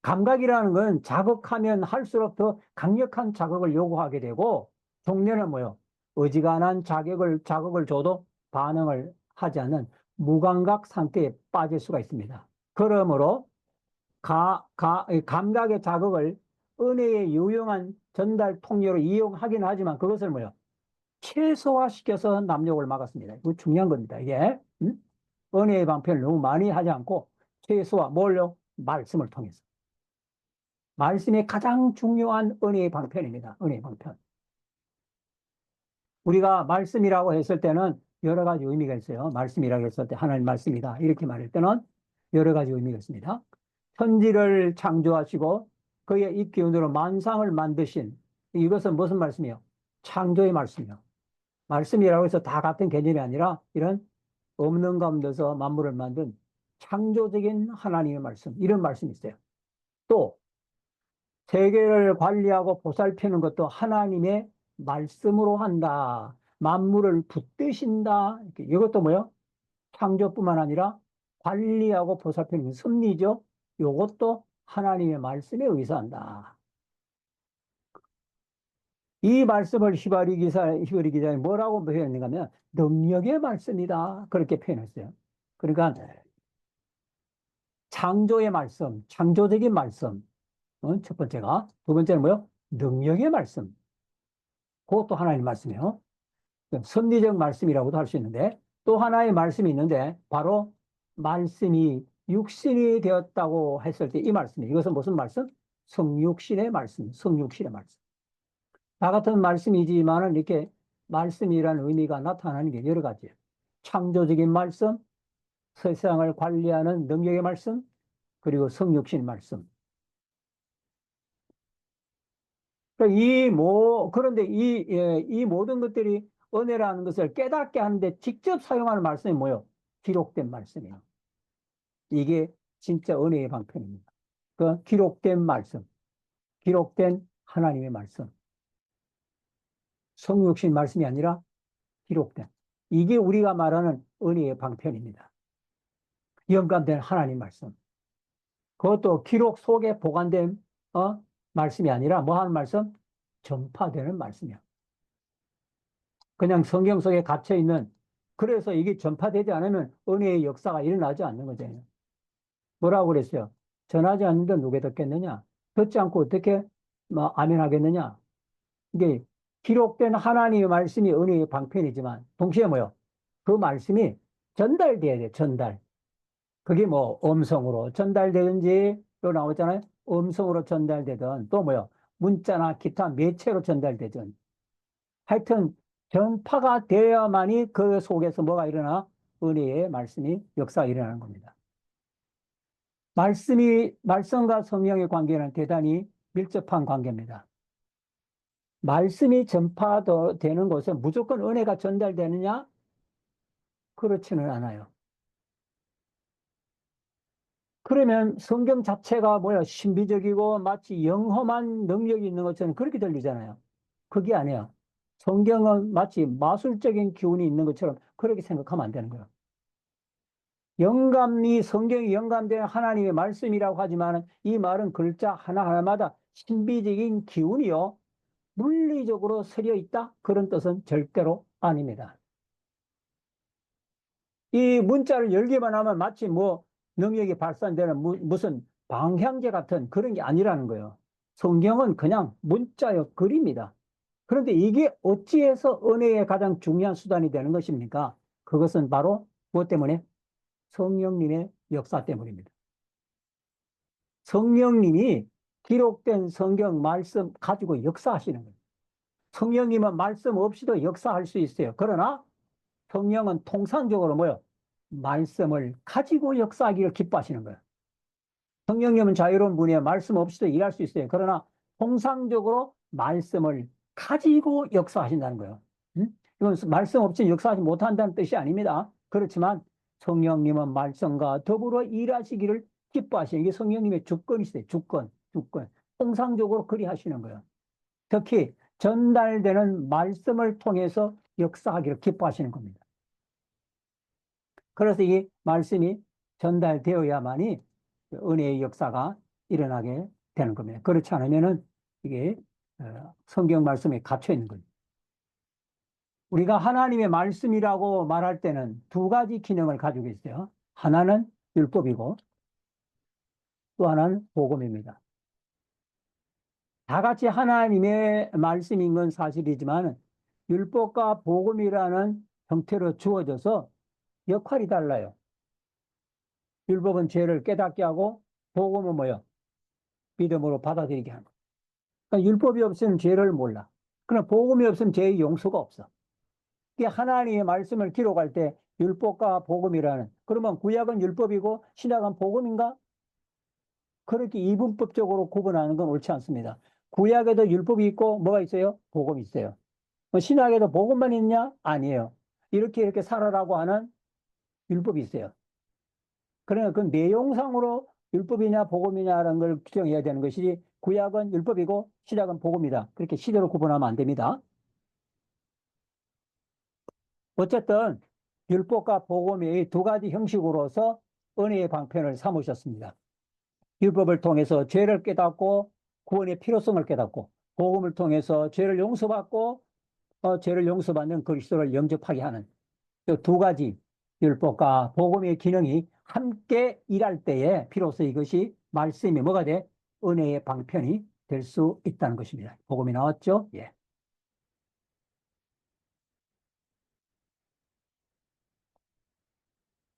감각이라는 건 자극하면 할수록 더 강력한 자극을 요구하게 되고, 종려는 뭐요? 어지간한 자극을 줘도 반응을 하지 않는 무감각 상태에 빠질 수가 있습니다. 그러므로 감각의 자극을 은혜의 유용한 전달 통로로 이용하긴 하지만 그것을 뭐요? 최소화시켜서 남욕을 막았습니다. 이거 중요한 겁니다. 이게 은혜의 방편을 너무 많이 하지 않고 최소화, 뭘요? 말씀을 통해서. 말씀이 가장 중요한 은혜의 방편입니다. 은혜의 방편. 우리가 말씀이라고 했을 때는 여러 가지 의미가 있어요. 말씀이라고 했을 때 하나님 말씀이다. 이렇게 말할 때는 여러 가지 의미가 있습니다. 천지를 창조하시고 그의 입기운으로 만상을 만드신 이것은 무슨 말씀이요? 창조의 말씀이요. 말씀이라고 해서 다 같은 개념이 아니라 이런 없는 가운데서 만물을 만든 창조적인 하나님의 말씀, 이런 말씀이 있어요. 또 세계를 관리하고 보살피는 것도 하나님의 말씀으로 한다. 만물을 붙드신다. 이것도 뭐요? 창조뿐만 아니라 관리하고 보살피는 섭리죠. 이것도 하나님의 말씀에 의지한다. 이 말씀을 히바리 기자는 뭐라고 표현했는가 하면 능력의 말씀이다. 그렇게 표현했어요. 그러니까 창조의 말씀, 창조적인 말씀. 첫 번째가. 두 번째는 뭐요? 능력의 말씀. 그것도 하나님 말씀이에요. 섭리적 말씀이라고도 할 수 있는데 또 하나의 말씀이 있는데 바로 말씀이 육신이 되었다고 했을 때 이 말씀이 이것은 무슨 말씀? 성육신의 말씀, 성육신의 말씀. 다 같은 말씀이지만은 이렇게 말씀이라는 의미가 나타나는 게 여러 가지예요. 창조적인 말씀, 세상을 관리하는 능력의 말씀, 그리고 성육신 말씀. 그런데 이 모든 것들이 은혜라는 것을 깨닫게 하는데 직접 사용하는 말씀이 뭐예요? 기록된 말씀이에요. 이게 진짜 은혜의 방편입니다. 그 기록된 말씀, 기록된 하나님의 말씀. 성육신 말씀이 아니라 기록된. 이게 우리가 말하는 은혜의 방편입니다. 영감된 하나님 말씀. 그것도 기록 속에 보관된 말씀이 아니라 뭐 하는 말씀? 전파되는 말씀이야. 그냥 성경 속에 갇혀 있는 그래서 이게 전파되지 않으면 은혜의 역사가 일어나지 않는 거잖아요. 뭐라고 그랬어요? 전하지 않는데 누가 듣겠느냐? 듣지 않고 어떻게 아멘 하겠느냐? 이게 기록된 하나님의 말씀이 은혜의 방편이지만 동시에 뭐요? 그 말씀이 전달돼야 돼. 전달. 그게 뭐 음성으로 전달되든지 또 나오잖아요. 음성으로 전달되든 또 뭐요? 문자나 기타 매체로 전달되든 하여튼 전파가 되어야만이 그 속에서 뭐가 일어나? 은혜의 말씀이 역사가 일어나는 겁니다. 말씀과 성령의 관계는 대단히 밀접한 관계입니다. 말씀이 전파되는 곳에 무조건 은혜가 전달되느냐? 그렇지는 않아요. 그러면 성경 자체가 뭐야? 신비적이고 마치 영험한 능력이 있는 것처럼 그렇게 들리잖아요. 그게 아니에요. 성경은 마치 마술적인 기운이 있는 것처럼 그렇게 생각하면 안 되는 거예요. 영감이 성경이 영감된 하나님의 말씀이라고 하지만 이 말은 글자 하나하나마다 신비적인 기운이요. 물리적으로 서려 있다? 그런 뜻은 절대로 아닙니다. 이 문자를 열기만 하면 마치 뭐 능력이 발산되는 무슨 방향제 같은 그런 게 아니라는 거예요. 성경은 그냥 문자요, 글입니다. 그런데 이게 어찌해서 은혜의 가장 중요한 수단이 되는 것입니까? 그것은 바로 무엇 때문에? 성령님의 역사 때문입니다. 성령님이 기록된 성경 말씀 가지고 역사하시는 거예요. 성령님은 말씀 없이도 역사할 수 있어요. 그러나 성령은 통상적으로 뭐요? 말씀을 가지고 역사하기를 기뻐하시는 거예요. 성령님은 자유로운 분이에요. 말씀 없이도 일할 수 있어요. 그러나 통상적으로 말씀을 가지고 역사하신다는 거예요. 이건 말씀 없이 역사하지 못한다는 뜻이 아닙니다. 그렇지만 성령님은 말씀과 더불어 일하시기를 기뻐하시는 게 성령님의 주권이 있어요. 주권. 통상적으로 그리 하시는 거예요. 특히 전달되는 말씀을 통해서 역사하기를 기뻐하시는 겁니다. 그래서 이 말씀이 전달되어야만이 은혜의 역사가 일어나게 되는 겁니다. 그렇지 않으면은 이게 성경 말씀에 갇혀 있는 거예요. 우리가 하나님의 말씀이라고 말할 때는 두 가지 기능을 가지고 있어요. 하나는 율법이고 또 하나는 복음입니다. 다 같이 하나님의 말씀인 건 사실이지만 율법과 복음이라는 형태로 주어져서 역할이 달라요. 율법은 죄를 깨닫게 하고 복음은 뭐요? 믿음으로 받아들이게 하는 거예요. 그러니까 율법이 없으면 죄를 몰라. 그러나 복음이 없으면 죄의 용서가 없어. 이게 하나님의 말씀을 기록할 때 율법과 복음이라는, 그러면 구약은 율법이고 신약은 복음인가? 그렇게 이분법적으로 구분하는 건 옳지 않습니다. 구약에도 율법이 있고 뭐가 있어요? 복음이 있어요. 신약에도 복음만 있냐? 아니에요. 이렇게 살아라고 하는 율법이 있어요. 그러나 그 내용상으로 율법이냐 복음이냐라는 걸 규정해야 되는 것이지 구약은 율법이고 신약은 복음이다. 그렇게 시대로 구분하면 안 됩니다. 어쨌든 율법과 복음이 두 가지 형식으로서 은혜의 방편을 삼으셨습니다. 율법을 통해서 죄를 깨닫고 구원의 필요성을 깨닫고 복음을 통해서 죄를 용서받고 죄를 용서받는 그리스도를 영접하게 하는 두 가지 율법과 복음의 기능이 함께 일할 때에 비로소 이것이 말씀이 뭐가 돼? 은혜의 방편이 될 수 있다는 것입니다. 복음이 나왔죠? 예.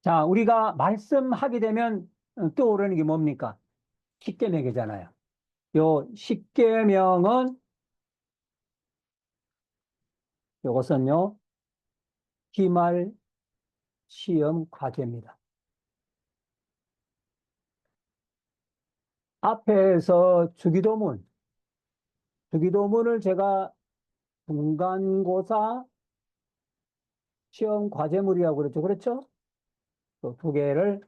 자, 우리가 말씀하게 되면 떠오르는 게 뭡니까? 십계명이잖아요. 요 십계명은 요것은요 기말 시험 과제입니다. 앞에서 주기도문을 제가 중간고사 시험 과제물이라고 그랬죠. 그렇죠? 또 두 개를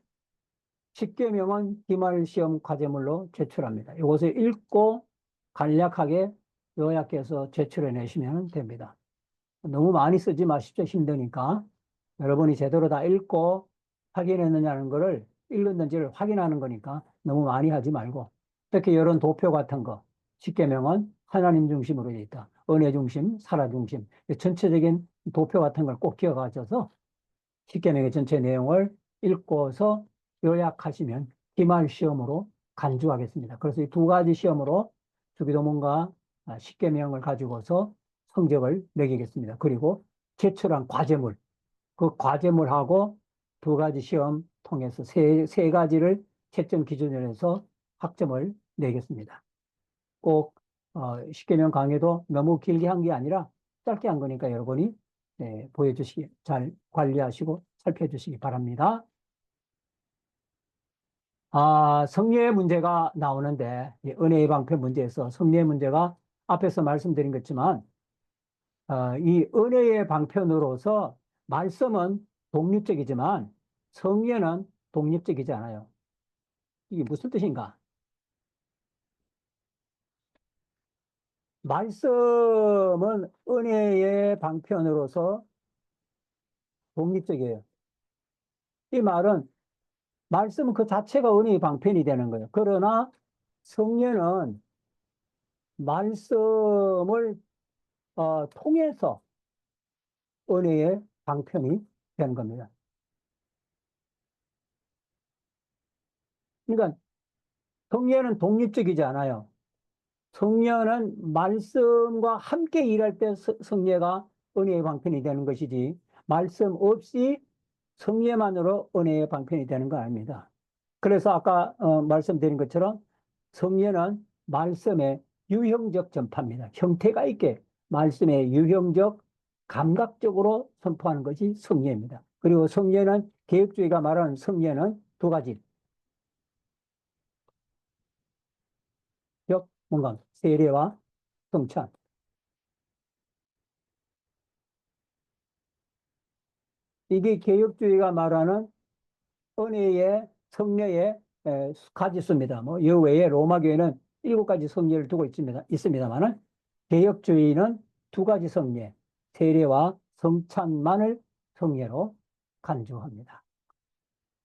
십계명은 기말 시험 과제물로 제출합니다. 이것을 읽고 간략하게 요약해서 제출해 내시면 됩니다. 너무 많이 쓰지 마십시오. 힘드니까. 여러분이 제대로 다 읽고 확인했느냐는 거를 읽었는지를 확인하는 거니까 너무 많이 하지 말고 특히 이런 도표 같은 거 십계명은 하나님 중심으로 되어 있다. 은혜 중심, 살아 중심. 전체적인 도표 같은 걸 꼭 기억하셔서 십계명의 전체 내용을 읽고서 요약하시면 기말 시험으로 간주하겠습니다. 그래서 이 두 가지 시험으로 주기도문과 십계명을 가지고서 성적을 매기겠습니다. 그리고 제출한 과제물, 그 과제물하고 두 가지 시험 통해서 세 가지를 채점 기준으로 해서 학점을 내겠습니다. 꼭 십계명 강의도 너무 길게 한 게 아니라 짧게 한 거니까 여러분이 보여주시기, 잘 관리하시고 살펴주시기 바랍니다. 성례의 문제가 나오는데 은혜의 방편 문제에서 성례의 문제가 앞에서 말씀드린 것지만 이 은혜의 방편으로서 말씀은 독립적이지만 성례는 독립적이지 않아요. 이게 무슨 뜻인가? 말씀은 은혜의 방편으로서 독립적이에요. 이 말은 말씀은 그 자체가 은혜의 방편이 되는 거예요. 그러나 성례는 말씀을 통해서 은혜의 방편이 되는 겁니다. 그러니까 성례는 독립적이지 않아요. 성례는 말씀과 함께 일할 때 성례가 은혜의 방편이 되는 것이지 말씀 없이 성례만으로 은혜의 방편이 되는 거 아닙니다. 그래서 아까 말씀드린 것처럼 성례는 말씀의 유형적 전파입니다. 형태가 있게 말씀의 유형적 감각적으로 선포하는 것이 성례입니다. 그리고 성례는 개혁주의가 말하는 성례는 두 가지. 뭔가 세례와 성찬. 이게 개혁주의가 말하는 은혜의 성례의 가지수입니다. 뭐, 이 외에 로마 교회는 7가지 성례를 두고 있습니다만은, 개혁주의는 2가지 성례, 세례와 성찬만을 성례로 간주합니다.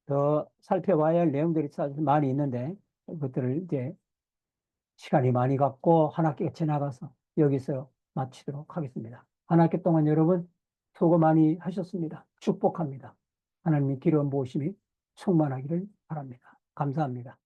더 살펴봐야 할 내용들이 사실 많이 있는데, 그것들을 이제 시간이 많이 갔고, 한 학기가 지나가서 여기서 마치도록 하겠습니다. 한 학기 동안 여러분 수고 많이 하셨습니다. 축복합니다. 하나님의 기름 부으심이 충만하기를 바랍니다. 감사합니다.